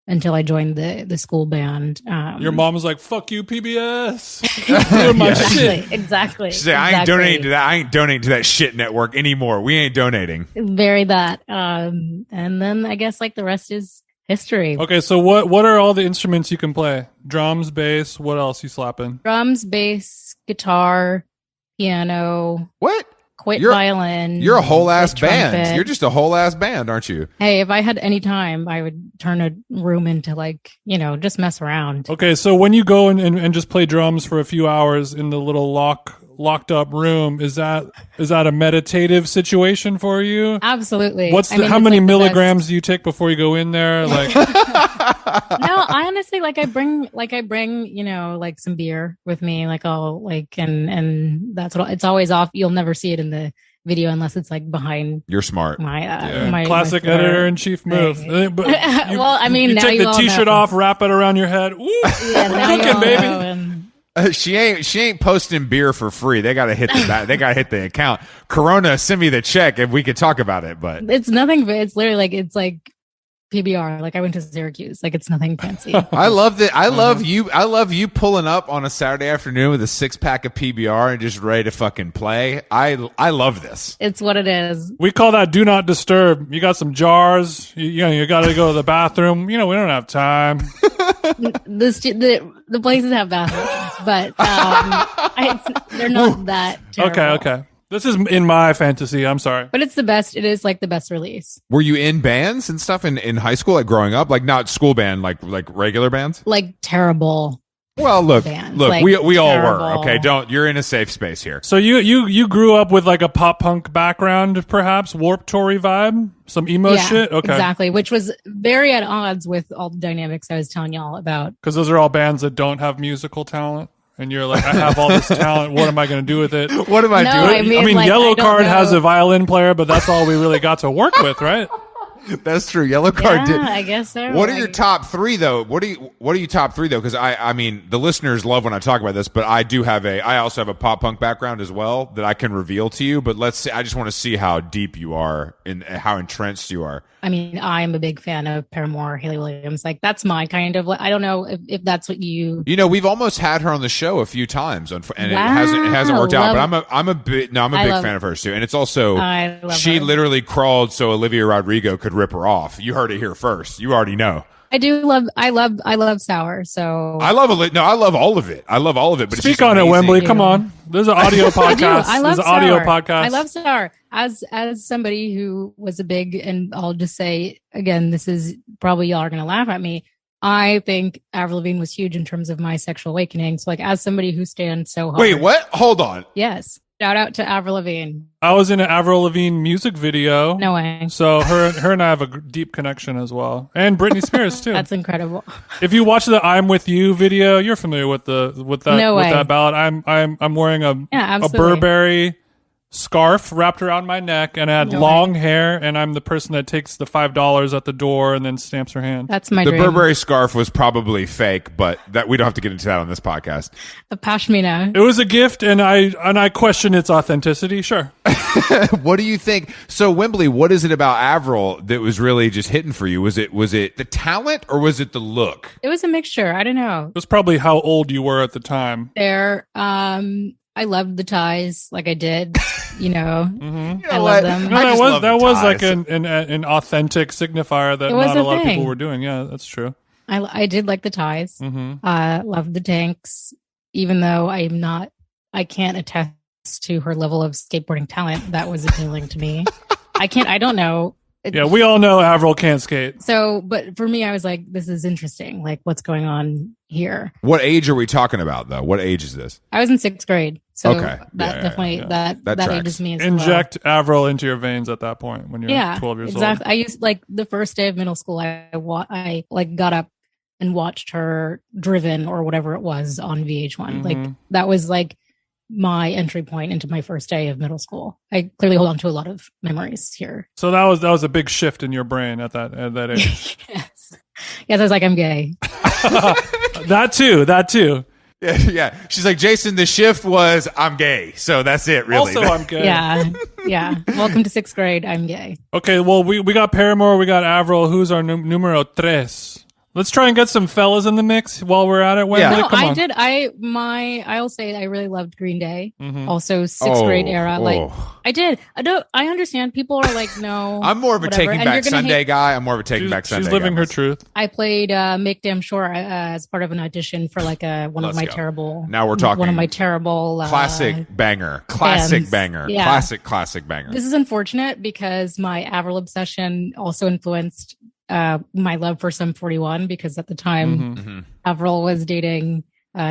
until I joined the school band. Your mom was like, fuck you, PBS. Doing my shit. Exactly. She said, I ain't donating to that. I ain't donating to that shit network anymore. We ain't donating. Very that. And then I guess like the rest is history. Okay, so what are all the instruments you can play? Drums, bass, what else you slapping? Drums, bass, guitar, piano. What? Violin. You're a whole ass band. trumpet. You're just a whole ass band, aren't you? Hey, if I had any time, I would turn a room into like, you know, just mess around. Okay, so when you go and just play drums for a few hours in the little locked up room, is that a meditative situation for you? Absolutely. How many milligrams do you take before you go in there? Like, no, I honestly I bring, you know, like some beer with me, like I'll like, and that's what it's always off. You'll never see it in the video unless it's like behind. You're smart. My classic editor-in-chief move. But well, I mean, you now take you the all t-shirt know. off, wrap it around your head. Ooh, Yeah, we're cooking, baby. She ain't posting beer for free. They gotta hit they gotta hit the account. Corona, send me the check and we could talk about it. But it's nothing. It's literally like it's like PBR. Like I went to Syracuse. Like it's nothing fancy. I love that. I love you pulling up on a Saturday afternoon with a 6-pack of PBR and just ready to fucking play. I love this. It's what it is. We call that do not disturb. You got some jars. You got to go to the bathroom. You know, we don't have time. The places have bathrooms, but they're not that terrible. Okay. This is in my fantasy. I'm sorry. But it's the best. It is like the best release. Were you in bands and stuff in high school, like growing up? Like not school band, like regular bands? Like terrible. Well, look, like, we all terrible. were. Okay, you're in a safe space here. So you grew up with like a pop punk background, perhaps Warped Tory vibe, some emo shit. Okay, exactly, which was very at odds with all the dynamics I was telling y'all about. Because those are all bands that don't have musical talent. And you're like, I have all this talent. What am I going to do with it? What am I doing? I mean, like, Yellow I don't Card know. has a violin player, but that's all we really got to work with, right? That's true. Yellow Card did. I guess so. What are your top 3 though? What are you top 3 though? Because I mean, the listeners love when I talk about this, but I also have a pop punk background as well that I can reveal to you. But let's see. I just want to see how deep you are and how entrenched you are. I mean, I'm a big fan of Paramore, Haley Williams. Like that's my kind of. I don't know if that's what you. You know, we've almost had her on the show a few times, and it hasn't worked out. But I'm a big fan of hers too, and it's also she literally crawled so Olivia Rodrigo could rip her off. You heard it here first. You already know. I love Sour. So I love all of it. But speak on it, Whembley. Come on. There's an audio podcast. I love There's an Sour. audio podcast. I love Sour. As somebody who was a big, and I'll just say again, this is probably y'all are gonna laugh at me. I think Avril Lavigne was huge in terms of my sexual awakening. So like as somebody who stands so hard. Wait, what? Hold on. Yes. Shout out to Avril Lavigne. I was in an Avril Lavigne music video. No way. So her and I have a deep connection as well, and Britney Spears too. That's incredible. If you watch the "I'm With You" video, you're familiar with that ballad. I'm wearing a Burberry scarf wrapped around my neck, and I had long hair, and I'm the person that takes the $5 at the door and then stamps her hand. That's my dream. dream. The Burberry scarf was probably fake, but that we don't have to get into that on this podcast. The pashmina. It was a gift, and I question its authenticity. Sure. What do you think? So, Whembley, what is it about Avril that was really just hitting for you? Was it the talent or was it the look? It was a mixture. I don't know. It was probably how old you were at the time. I loved the ties, like I did. You know, You I know love what? them. No, I just love that the was ties. like an authentic signifier that It was not a a lot of people thing. were doing. Yeah, that's true. I did like the ties. Loved the tanks, even though I can't attest to her level of skateboarding talent. That was appealing to me. I don't know. Yeah, we all know Avril can't skate. So, but for me, I was like, this is interesting. Like, what's going on here? What age are we talking about, though? What age is this? I was in 6th grade. So Okay. that definitely, that tracks. ages me as well. Inject Avril into your veins at that point when you're 12 years exactly. old. I used like the first day of middle school, I like got up and watched her Driven or whatever it was on VH1. Like that was like my entry point into my first day of middle school. I clearly hold on to a lot of memories here. So that was a big shift in your brain at that age. Yes, I was like, I'm gay. That too. Yeah. She's like, Jason, the shift was I'm gay. So that's it, really. Also, I'm gay. Yeah. Welcome to 6th grade. I'm gay. Okay, well, we got Paramore, we got Avril. Who's our numero tres? Let's try and get some fellas in the mix while we're at it. Wembley, Yeah. No, come on. I'll say I really loved Green Day. Also 6th grade era. Like I did. I understand people are like, no. I'm more of a whatever. Taking And Back you're gonna Sunday guy. I'm more of a Taking Back Sunday She's living guy. her truth. I played Make Damn Sure as part of an audition for like one of my terrible. Now we're talking one of my terrible classic banger. Classic bands. banger. Yeah. Classic banger. This is unfortunate because my Avril obsession also influenced my love for Sum 41 because at the time Avril was dating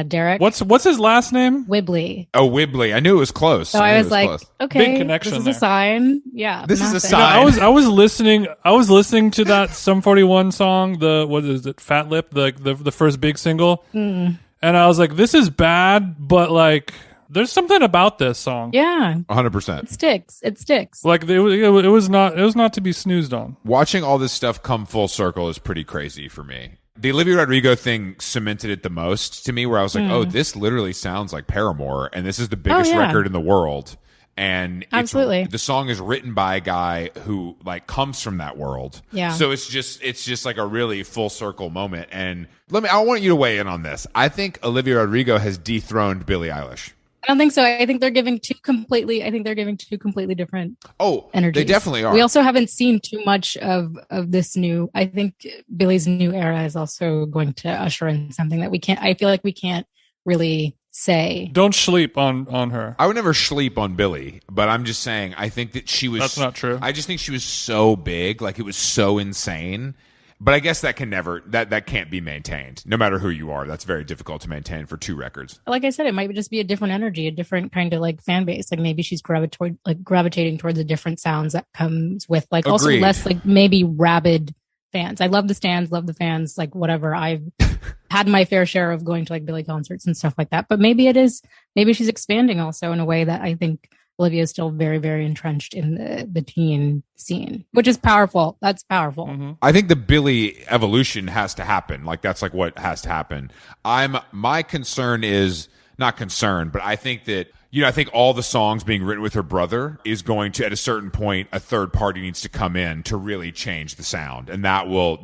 Derek. What's his last name? Whembley. Oh, Whembley. I knew it was close. So I was like, close. okay, Big connection this is there. a sign. Yeah, This is a massive. sign. I was listening to that Sum 41 song, what is it, Fat Lip, the first big single. And I was like, this is bad, but like there's something about this song. Yeah, 100%. it sticks. Like it was not to be snoozed on. Watching all this stuff come full circle is pretty crazy for me. The Olivia Rodrigo thing cemented it the most to me, where I was like, oh, this literally sounds like Paramore, and this is the biggest record in the world. And Absolutely. the song is written by a guy who like comes from that world. Yeah. So it's just like a really full circle moment. And I want you to weigh in on this. I think Olivia Rodrigo has dethroned Billie Eilish. I don't think so. I think they're giving two completely different energies. They definitely are. We also haven't seen too much of this new. I think Billie's new era is also going to usher in something that I feel like we can't really say. Don't sleep on her. I would never sleep on Billie, but I'm just saying, I think that she was. That's not true. I just think she was so big, like it was so insane. But I guess that can't be maintained. No matter who you are, that's very difficult to maintain for 2 records. Like I said, it might just be a different energy, a different kind of like fan base. Like maybe she's gravitating towards a different sounds that comes with like also Agreed. less like maybe rabid fans. I love the stands, love the fans, like whatever. I've had my fair share of going to like Billie concerts and stuff like that. But maybe she's expanding also in a way that I think Olivia is still very, very entrenched in the teen scene, which is powerful. That's powerful. I think the Billie evolution has to happen. Like that's like what has to happen. My concern is not concern, but I think that I think all the songs being written with her brother is going to, at a certain point, a third party needs to come in to really change the sound, and that will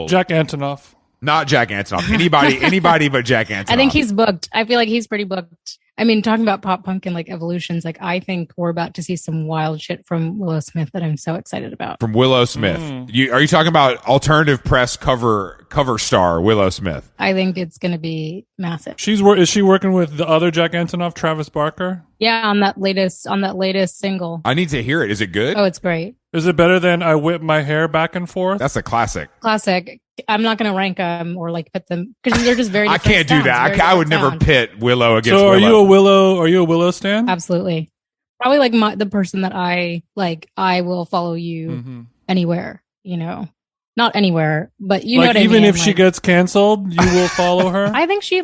Jack Antonoff. Not Jack Antonoff. Anybody but Jack Antonoff. I think he's booked. I feel like he's pretty booked. I mean, talking about pop punk and like evolutions, like I think we're about to see some wild shit from Willow Smith that I'm so excited about. From Willow Smith. Are you talking about alternative press cover star Willow Smith? I think it's going to be massive. Is she working with the other Jack Antonoff, Travis Barker? Yeah, on that latest single. I need to hear it. Is it good? Oh, it's great. Is it better than I Whip My Hair Back and Forth? That's a classic. Classic. I'm not going to rank them or like pit them because they're just very I different can't do sounds, that. very I would different never sound. pit Willow against So Willow. are you a Willow stan? Absolutely. Probably like the person that I will follow you anywhere, not anywhere, but you know what I mean. Even if she gets canceled, you will follow her? I think she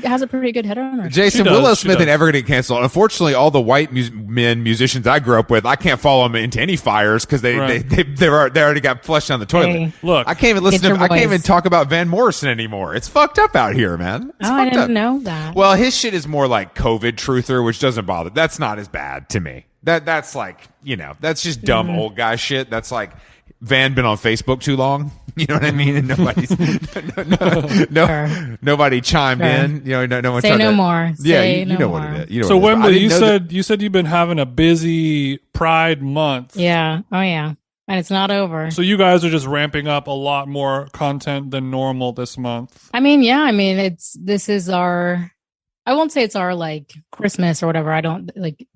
has a pretty good head on her. Jason, She does, Willow she Smith does. ain't ever going to get canceled. Unfortunately, all the white musicians I grew up with, I can't follow them into any fires because they already got flushed down the toilet. Hey. Look, I can't even listen Get to. your I can't even voice. talk about Van Morrison anymore. It's fucked up out here, man. It's Oh, I fucked didn't up. know that. Well, his shit is more like COVID truther, which doesn't bother. That's not as bad to me. That's like that's just dumb old guy shit. That's like Van been on Facebook too long. You know what I mean? And nobody's nobody chimed in. You know, no one. Say no more. Yeah, Say you no know more. what it is. You know So what it is. Wembley, you said you've been having a busy Pride month. Yeah. Oh yeah. And it's not over. So you guys are just ramping up a lot more content than normal this month. I mean, yeah. I mean, this is our. I won't say it's our like Christmas or whatever. I don't like.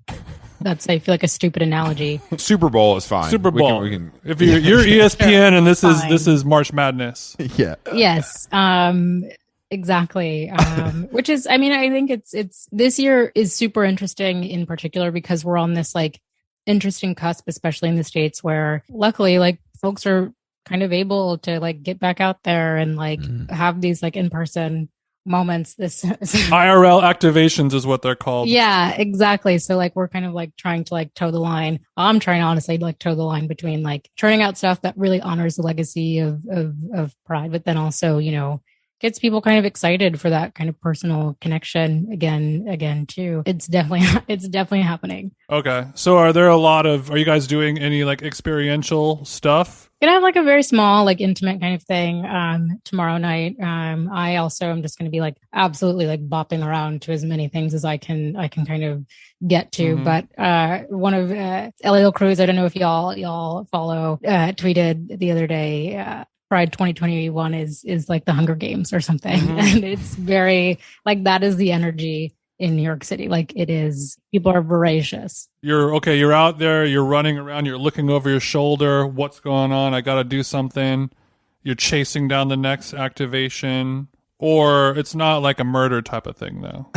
I feel like a stupid analogy. Super Bowl is fine. Super Bowl. We can If you're ESPN and this Fine. is March Madness. yeah. Yes. Exactly. Which is, I mean, I think it's this year is super interesting in particular because we're on this like interesting cusp, especially in the States where luckily like folks are kind of able to like get back out there and like have these like in-person moments. This IRL activations is what they're called. Yeah, exactly. So like we're kind of like trying to like toe the line. I'm trying to honestly like toe the line between like churning out stuff that really honors the legacy of Pride, but then also, you know, gets people kind of excited for that kind of personal connection again too. It's definitely happening. Okay. So are you guys doing any like experiential stuff? Gonna have like a very small, like intimate kind of thing tomorrow night. I also am just gonna be like absolutely like bopping around to as many things as I can kind of get to. But one of Elio Cruz, I don't know if y'all follow, tweeted the other day, Pride 2021 is like the Hunger Games or something. And it's very like that is the energy in New York City. Like it is, people are voracious. You're out there, you're running around, you're looking over your shoulder. What's going on? I got to do something. You're chasing down the next activation, or it's not like a murder type of thing though.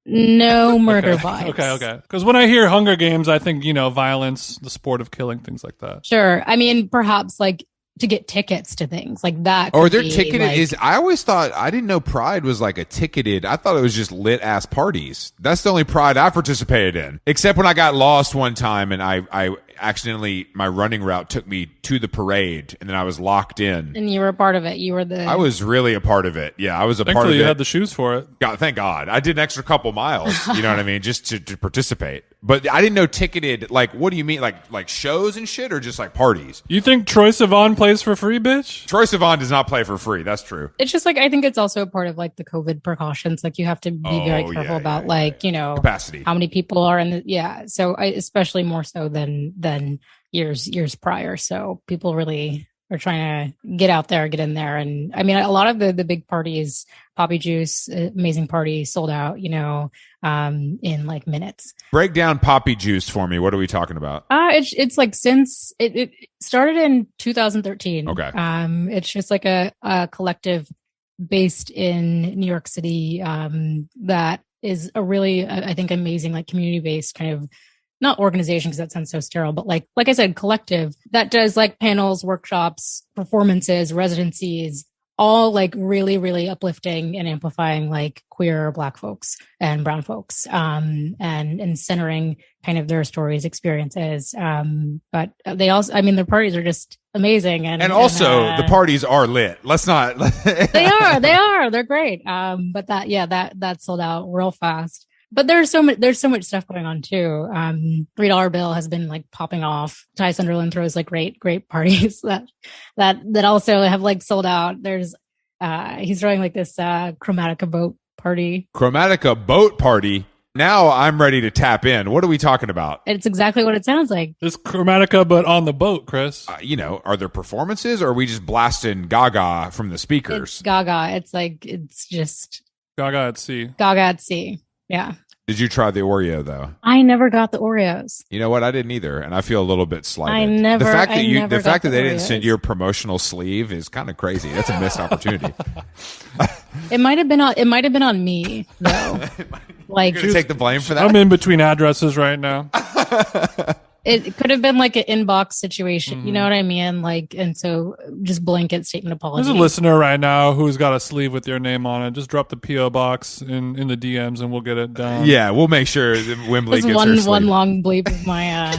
No murder vibes. Okay. Because when I hear Hunger Games, I think, you know, violence, the sport of killing, things like that. Sure. I mean, perhaps like to get tickets to things like that. Or their ticketed like, is. I always thought, I didn't know Pride was like a ticketed. I thought it was just lit ass parties. That's the only Pride I participated in. Except when I got lost one time and I accidentally, my running route took me to the parade and then I was locked in. And you were a part of it. I was really a part of it. Yeah, I was a part of it. Thankfully, you had the shoes for it. God, thank God. I did an extra couple miles, you know what I mean, just to participate. But I didn't know ticketed, like, what do you mean? Like shows and shit or just like parties? You think Troye Sivan plays for free, bitch? Troye Sivan does not play for free. That's true. It's just like, I think it's also a part of like the COVID precautions. Like you have to be very careful about you know, capacity, how many people are in the, So especially more so than years prior. So people really are trying to get out there, get in there. And I mean, a lot of the big parties, Poppy Juice, amazing party, sold out, you know, in like minutes. Break down Poppy Juice for me. What are we talking about? It's like since it started in 2013. Okay. It's just like a collective based in New York City that is a really, I think, amazing, like community-based kind of, not organization because that sounds so sterile, but like I said, collective that does like panels, workshops, performances, residencies, all like really, really uplifting and amplifying like queer Black folks and brown folks, and centering kind of their stories, experiences. But they also, I mean, their parties are just amazing. And also the parties are lit. Let's not. They are, they're great. But that sold out real fast. But there's so much stuff going on too. $3 bill has been like popping off. Ty Sunderland throws like great parties that also have like sold out. There's he's throwing like this Chromatica boat party. Chromatica boat party. Now I'm ready to tap in. What are we talking about? It's exactly what it sounds like. It's Chromatica, but on the boat, Chris. You know, are there performances or are we just blasting Gaga from the speakers? It's Gaga. It's like, it's just Gaga at sea. Gaga at sea. Yeah. Did you try the Oreo though? I never got the Oreos. You know what? I didn't either, and I feel a little bit slighted. The fact that they didn't send you a promotional sleeve is kind of crazy. That's a missed opportunity. It might have been on me though. Like, you're gonna take the blame for that? I'm in between addresses right now. It could have been like an inbox situation. You know what I mean? Like, and so just blanket statement apology. There's a listener right now who's got a sleeve with your name on it. Just drop the P.O. box in the DMs and we'll get it done. Yeah, we'll make sure that Whembley gets her sleeve. One long bleep of my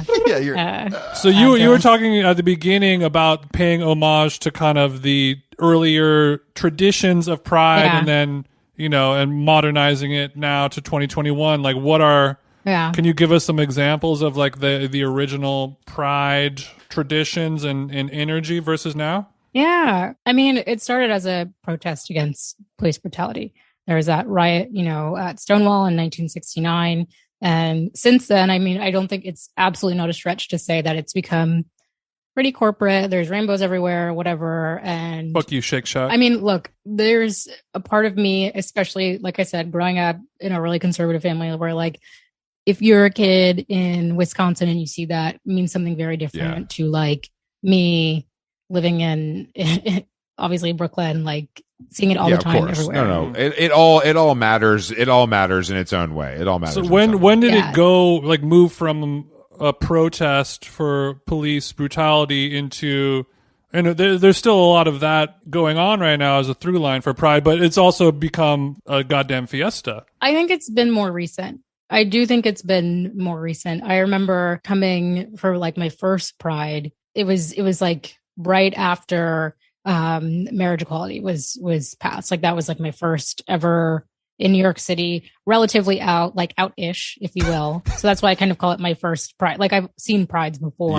So you were talking at the beginning about paying homage to kind of the earlier traditions of Pride and then, you know, and modernizing it now to 2021. Like can you give us some examples of like the original Pride traditions and energy versus now? Yeah. I mean, it started as a protest against police brutality. There was that riot, at Stonewall in 1969. And since then, I mean, I don't think it's absolutely not a stretch to say that it's become pretty corporate. There's rainbows everywhere, whatever. And fuck you, Shake Shack. I mean, look, there's a part of me, especially, like I said, growing up in a really conservative family where, like, if you're a kid in Wisconsin and you see that, it means something very different to, like, me living in obviously Brooklyn, like seeing it all the time everywhere. No, it all matters. It all matters in its own way. It all matters. So when did it go, like, move from a protest for police brutality into, and there's still a lot of that going on right now as a through line for Pride, but it's also become a goddamn fiesta. I think it's been more recent. I do think it's been more recent. I remember coming for, like, my first Pride. It was like right after marriage equality was passed. Like, that was like my first ever in New York City, relatively out-ish, if you will. So that's why I kind of call it my first Pride. Like, I've seen Prides before.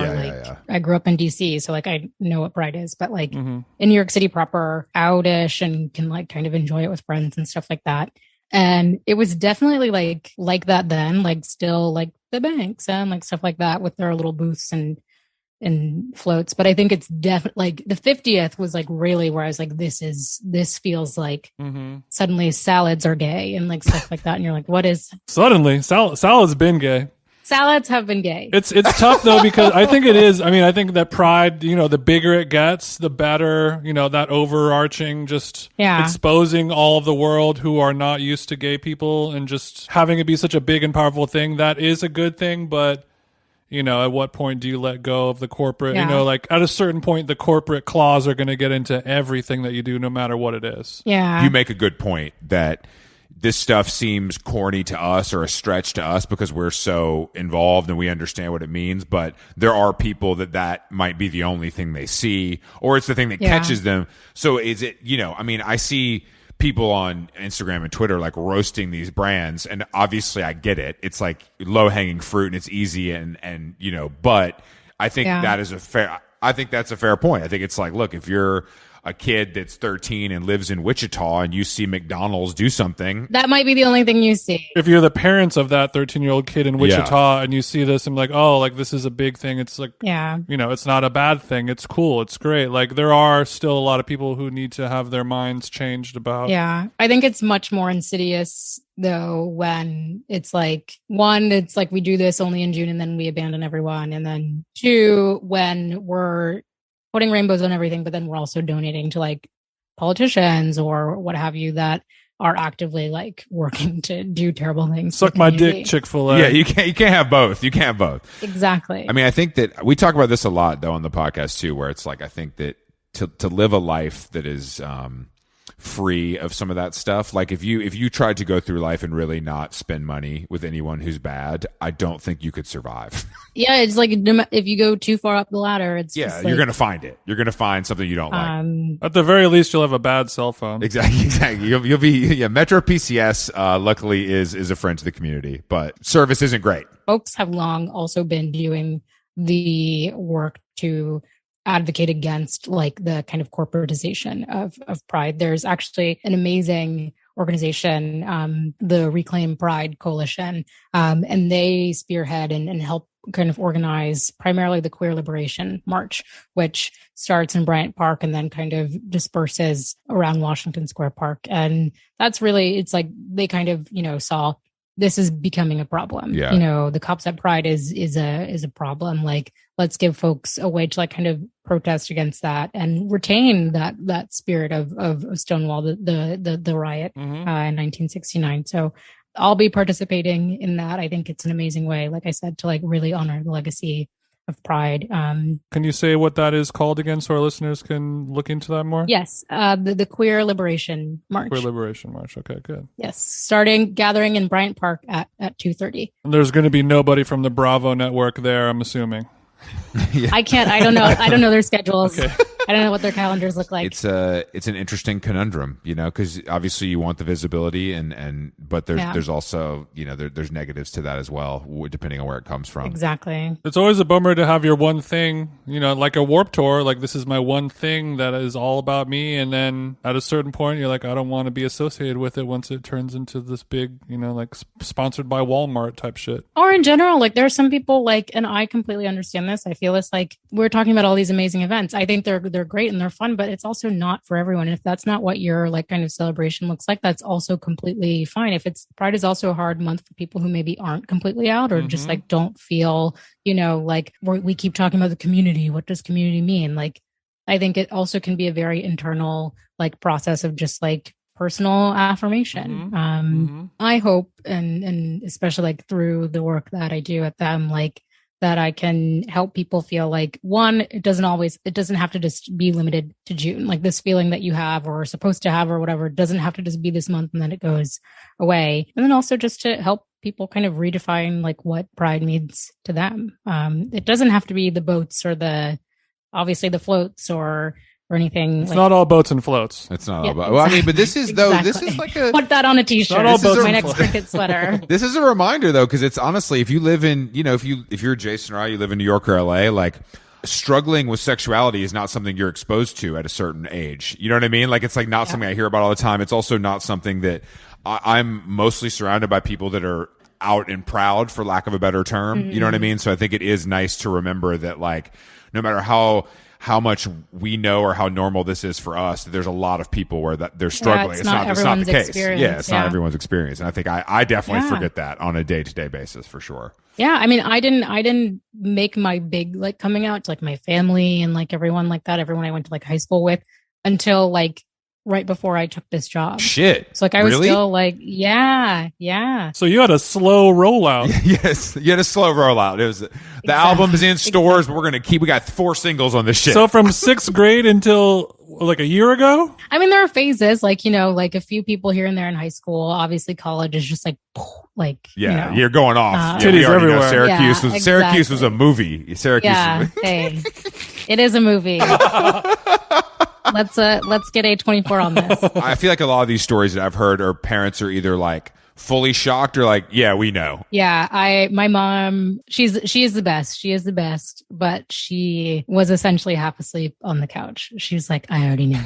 I grew up in DC, so, like, I know what Pride is. But, like, in New York City proper, out-ish, and can, like, kind of enjoy it with friends and stuff like that. And it was definitely like that then, like, still like the banks and, like, stuff like that with their little booths and floats. But I think it's definitely, like, the 50th was, like, really where I was like, this feels like suddenly salads are gay and, like, stuff like that. And you're like, what is suddenly salad's been gay? Salads have been gay. It's tough though, because I think it is. I mean, I think that Pride, the bigger it gets, the better, that overarching, just exposing all of the world who are not used to gay people and just having it be such a big and powerful thing. That is a good thing. But, at what point do you let go of the corporate, like, at a certain point, the corporate claws are going to get into everything that you do, no matter what it is. Yeah. You make a good point that this stuff seems corny to us or a stretch to us because we're so involved and we understand what it means. But there are people that might be the only thing they see, or it's the thing that catches them. So is it, I mean, I see people on Instagram and Twitter, like, roasting these brands, and obviously I get it. It's like low hanging fruit and it's easy and but I think that's a fair point. I think it's like, look, if you're a kid that's 13 and lives in Wichita and you see McDonald's do something, that might be the only thing you see. If you're the parents of that 13-year-old kid in Wichita and you see this and, like, oh, like, this is a big thing. It's like, it's not a bad thing. It's cool. It's great. Like, there are still a lot of people who need to have their minds changed about. Yeah. I think it's much more insidious though when it's like, one, it's like we do this only in June and then we abandon everyone. And then two, when we're putting rainbows on everything, but then we're also donating to, like, politicians or what have you that are actively, like, working to do terrible things. Suck my dick, Chick-fil-A. Yeah, you can't have both. You can't have both. Exactly. I mean, I think that we talk about this a lot though on the podcast too, where it's like, I think that to live a life that is free of some of that stuff, like, if you tried to go through life and really not spend money with anyone who's bad, I don't think you could survive. Yeah, it's like if you go too far up the ladder, it's just, like, you're gonna find it. You're gonna find something you don't like. At the very least, you'll have a bad cell phone. Exactly. You'll be Metro PCS. Luckily, is a friend to the community, but service isn't great. Folks have long also been doing the work to advocate against, like, the kind of corporatization of Pride. There's actually an amazing organization, the Reclaim Pride Coalition, and they spearhead and help kind of organize primarily the Queer Liberation March, which starts in Bryant Park and then kind of disperses around Washington Square Park. And that's really, it's like they kind of, saw this is becoming a problem. Yeah. The Cops at Pride is a problem. Like, let's give folks a way to, like, kind of protest against that and retain that spirit of Stonewall, the riot in 1969. So I'll be participating in that. I think it's an amazing way, like I said, to, like, really honor the legacy of Pride. Can you say what that is called again so our listeners can look into that more? Yes. The Queer Liberation March. Queer Liberation March. Okay, good. Yes. Gathering in Bryant Park at 2:30. There's going to be nobody from the Bravo network there, I'm assuming. I don't know their schedules. Okay. I don't know what their calendars look like. It's an interesting conundrum, because obviously you want the visibility but there's also, there's negatives to that as well, depending on where it comes from. Exactly. It's always a bummer to have your one thing, like a Warped Tour, like this is my one thing that is all about me. And then at a certain point, you're like, I don't want to be associated with it once it turns into this big, like sponsored by Walmart type shit. Or in general, like there are some people like, and I completely understand this. I feel it's like we're talking about all these amazing events. I think they're great and they're fun, but it's also not for everyone. And if that's not what your like kind of celebration looks like, that's also completely fine. Pride is also a hard month for people who maybe aren't completely out or just like don't feel, like we keep talking about the community. What does community mean? Like, I think it also can be a very internal like process of just like personal affirmation. I hope, and especially like through the work that I do at them, like that I can help people feel like, one, it doesn't have to just be limited to June. Like this feeling that you have or are supposed to have or whatever, doesn't have to just be this month and then it goes away. And then also just to help people kind of redefine like what pride means to them. It doesn't have to be the boats or obviously the floats or anything. It's not all boats and floats. It's not all boats. Well, I mean, but this is though. This is like a put that on a t-shirt. This is my next cricket sweater. This is a reminder though, because it's honestly, if you live in, if you're Jason or I, you live in New York or LA, like struggling with sexuality is not something you're exposed to at a certain age. You know what I mean? Like it's like not something I hear about all the time. It's also not something that I'm mostly surrounded by people that are out and proud, for lack of a better term. You know what I mean? So I think it is nice to remember that, like, no matter how much we know or how normal this is for us, there's a lot of people where that they're struggling. It's not the case. Yeah, it's not everyone's experience. And I think I definitely forget that on a day-to-day basis for sure. Yeah, I mean, I didn't make my big like coming out to like my family and like everyone like that, everyone I went to like high school with, until like right before I took this job. Shit. So like I was still like, yeah. So you had a slow rollout. Yes, you had a slow rollout. It was the album's in stores, but we got 4 singles on this shit. So from 6th grade until like a year ago? I mean, there are phases, like, like a few people here and there in high school. Obviously college is just like you're going off. Titties everywhere. Syracuse was a movie. Syracuse. Yeah, hey, it is a movie. Let's get A24 on this. I feel like a lot of these stories that I've heard are parents are either like fully shocked or like, yeah, we know. Yeah, my mom, she is the best. She is the best, but she was essentially half asleep on the couch. She was like, I already knew.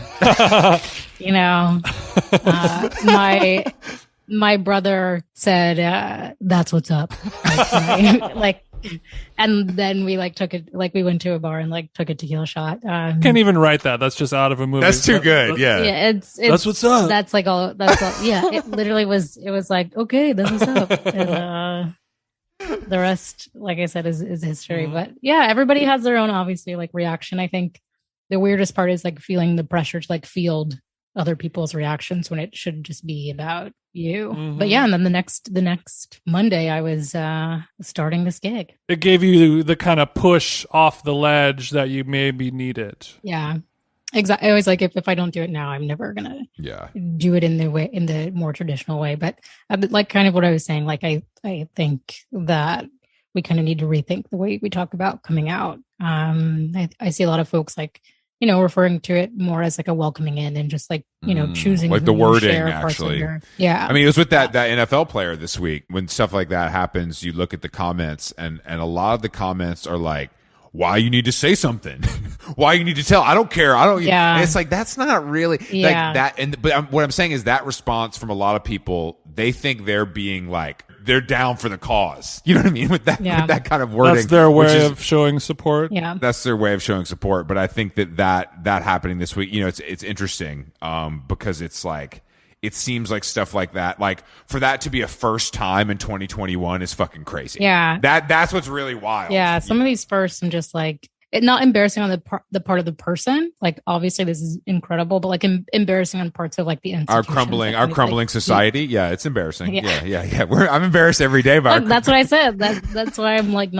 My brother said, that's what's up. Like, and then we like took it, like we went to a bar and like took a tequila shot. Can't even write that. That's just out of a movie. That's too good. Yeah. It's that's what's up. That's all. Yeah. It literally was. It was like, okay, that's what's up. And the rest, like I said, is history. But yeah, everybody has their own obviously like reaction. I think the weirdest part is like feeling the pressure to like field other people's reactions when it should just be about you. But yeah, and then the next Monday I was starting this gig. It gave you the kind of push off the ledge that you maybe needed. Yeah, exactly. I always like, if I don't do it now, I'm never gonna do it in the more traditional way. But like kind of what I was saying, like I think that we kind of need to rethink the way we talk about coming out. I see a lot of folks like, referring to it more as like a welcoming in and just like, choosing like the wording actually. Yeah. I mean, it was with that NFL player this week. When stuff like that happens, you look at the comments and a lot of the comments are like, why you need to say something, why you need to tell, I don't care. Yeah. And it's like, that's not really like that. But what I'm saying is that response from a lot of people, they think they're being like, they're down for the cause. You know what I mean? With that kind of wording. That's their way of showing support. Yeah. That's their way of showing support. But I think that happening this week, it's interesting, because it's like, it seems like stuff like that, like for that to be a first time in 2021 is fucking crazy. Yeah. That's what's really wild. Yeah. Some of these firsts, I'm just like, it not embarrassing on the part of the person. Like, obviously this is incredible, but like embarrassing on parts of like the institution. Our crumbling society. Yeah, it's embarrassing. Yeah. I'm embarrassed every day by that's what I said. That's why I'm like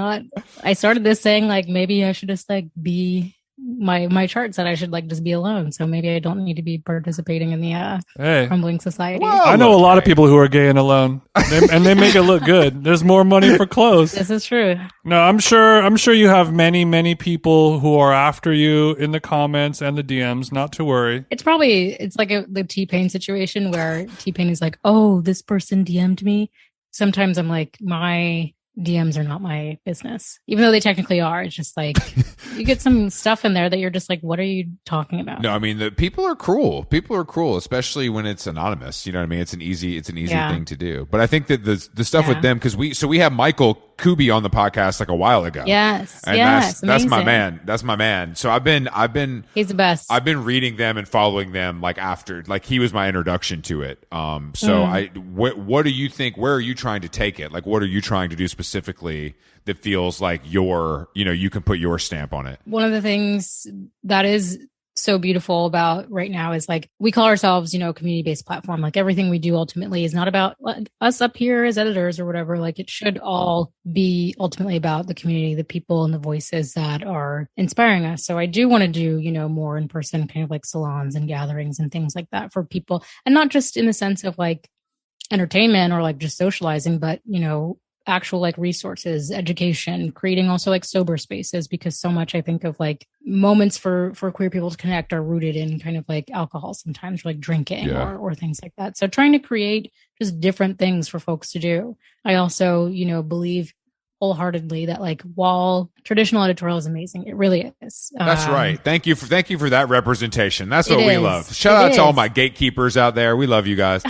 I started this saying like, maybe I should just like be my chart said I should like just be alone. So maybe I don't need to be participating in the Hey. crumbling society. Well, I know a lot of people who are gay and alone, and they make it look good. There's more money for clothes. This is true. No, I'm sure you have many people who are after you in the comments and the DMs. Not to worry. It's like the T-Pain situation where T-Pain is like, oh, this person DM'd me. Sometimes I'm like, my DMs are not my business, even though they technically are. It's just like you get some stuff in there that you're just like, what are you talking about? No, I mean the people are cruel. People are cruel, especially when it's anonymous. You know what I mean? It's an easy thing to do. But I think that the stuff with them, because we have Michael Kubi on the podcast like a while ago. Yes, and that's my man. That's my man. So I've been he's the best. I've been reading them and following them like after, like he was my introduction to it. What do you think? Where are you trying to take it? Like, what are you trying to do specifically that feels like you can put your stamp on it? One of the things that is so beautiful about right now is like we call ourselves, community-based platform. Like everything we do ultimately is not about us up here as editors or whatever. Like it should all be ultimately about the community, the people and the voices that are inspiring us. So I do want to do, more in person kind of like salons and gatherings and things like that for people. And not just in the sense of like entertainment or like just socializing, but, actual like resources, education, creating also like sober spaces, because so much I think of like moments for queer people to connect are rooted in kind of like alcohol sometimes, or like drinking or things like that. So trying to create just different things for folks to do. I also, believe wholeheartedly that like while traditional editorial is amazing, it really is. That's right. Thank you for that representation. That's what we love. Shout out to all my gatekeepers out there. We love you guys.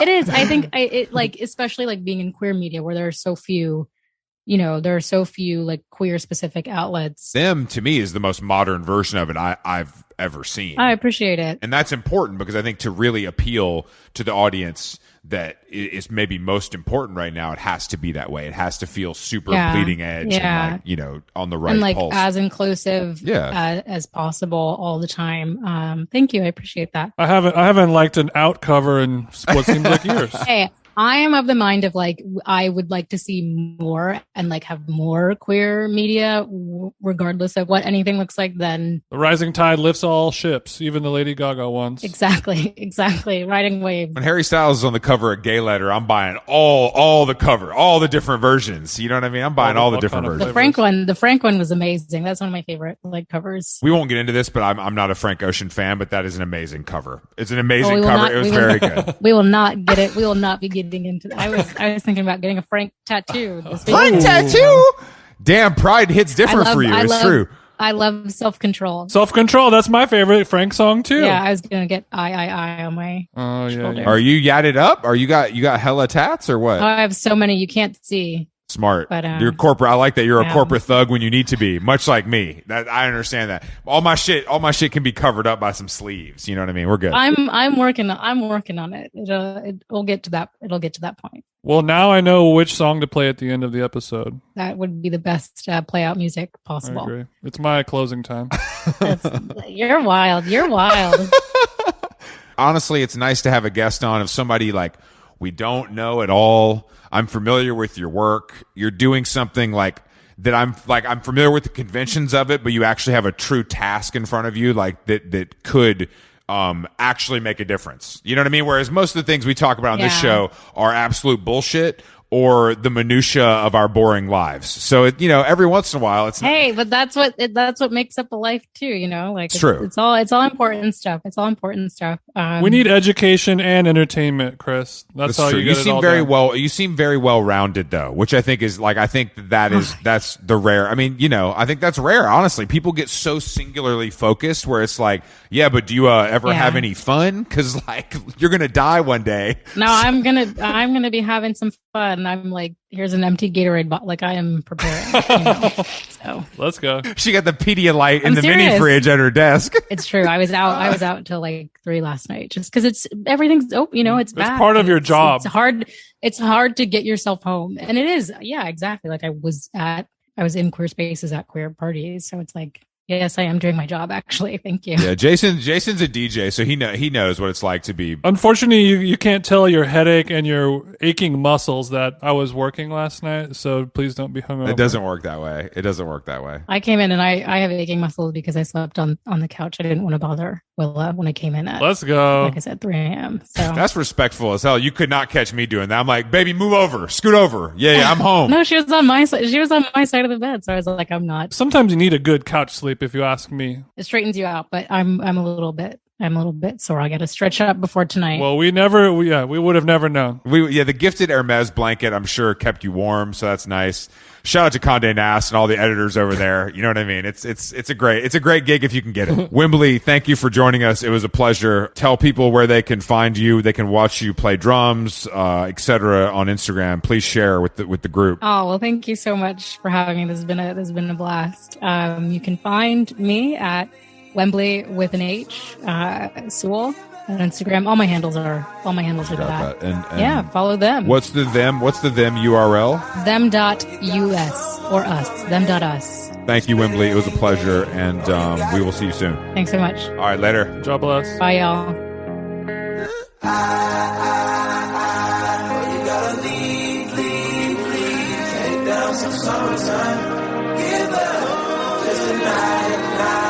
It is. I think especially like being in queer media where there are so few, like queer specific outlets. Them to me is the most modern version of it I've ever seen. I appreciate it. And that's important because I think to really appeal to the audience that is maybe most important right now, it has to be that way. It has to feel super bleeding edge and like, on the right and like pulse. as inclusive as possible all the time. Thank you. I appreciate that. I haven't liked an out cover in what seems like years. Hey, I am of the mind of like, I would like to see more and like have more queer media, regardless of what anything looks like. Then the rising tide lifts all ships, even the Lady Gaga ones. Exactly. Riding waves. When Harry Styles is on the cover of Gay Letter, I'm buying all the cover, all the different versions. You know what I mean? I'm buying all the different versions. The Frank one was amazing. That's one of my favorite like covers. We won't get into this, but I'm not a Frank Ocean fan, but that is an amazing cover. It's an amazing cover. It was very good. We will not get it. We will not be getting into that. I was thinking about getting a Frank tattoo. Frank tattoo? Damn, pride hits different for you. It's true. I love Self-Control. Self-Control, that's my favorite Frank song too. Yeah, I was gonna get I on my shoulder. Are you yadded up? Are you got hella tats or what? Oh, I have so many you can't see. Smart. But, you're corporate. I like that you're a corporate thug when you need to be, much like me. That I understand that. All my shit can be covered up by some sleeves. You know what I mean? We're good. I'm working on it. It'll get to that. It'll get to that point. Well, now I know which song to play at the end of the episode. That would be the best play out music possible. I agree. It's my closing time. You're wild. Honestly, it's nice to have a guest on of somebody like we don't know at all. I'm familiar with your work. You're doing something like that. I'm familiar with the conventions of it, but you actually have a true task in front of you, like that could actually make a difference. You know what I mean? Whereas most of the things we talk about on this show are absolute bullshit or the minutia of our boring lives. So every once in a while, it's but that's what makes up a life too. Like it's true. It's all important stuff. We need education and entertainment, Chris. That's how you get it all done. You seem very well rounded though, which I think is like that's the rare. I mean, I think that's rare. Honestly, people get so singularly focused where it's like, yeah, but do you ever have any fun? Because like you're gonna die one day. No, I'm gonna be having some fun. And I'm like, here's an empty Gatorade bottle. Like I am preparing. So let's go. She got the Pedialyte in the mini fridge at her desk. It's true. I was out till like 3 last night just because everything's open. It's back. It's part of your job. It's hard to get yourself home, and it is. Yeah, exactly. Like I was in queer spaces at queer parties, so it's like Yes, I am doing my job, actually. Thank you. Yeah, Jason's a DJ, so he knows what it's like to be. Unfortunately, you can't tell your headache and your aching muscles that I was working last night, so please don't be hungover. It doesn't work that way. It doesn't work that way. I came in and I have aching muscles because I slept on the couch. I didn't want to bother Willa when I came in at, Let's go. like I said, 3 a.m. So That's respectful as hell. You could not catch me doing that. I'm like, baby, move over, scoot over. Yeah, I'm home. No, she was on my side. She was on my side of the bed, so I was like, I'm not. Sometimes you need a good couch sleep, if you ask me. It straightens you out, but I'm a little bit sore. I got to stretch up before tonight. Well, we would have never known. The gifted Hermes blanket, I'm sure, kept you warm, so that's nice. Shout out to Condé Nast and all the editors over there. You know what I mean? It's a great gig if you can get it. Whembley, thank you for joining us. It was a pleasure. Tell people where they can find you. They can watch you play drums, etc. on Instagram. Please share with the group. Oh, well, thank you so much for having me. This has been a blast. You can find me at Whembley with an H, Sewell on Instagram. All my handles are that. And yeah, follow them. What's the them URL? Them.us or us. Them.us. Thank you, Whembley. It was a pleasure, and we will see you soon. Thanks so much. All right, later. God bless. Bye, y'all. You gotta leave. Take down some summertime. Give up just a night.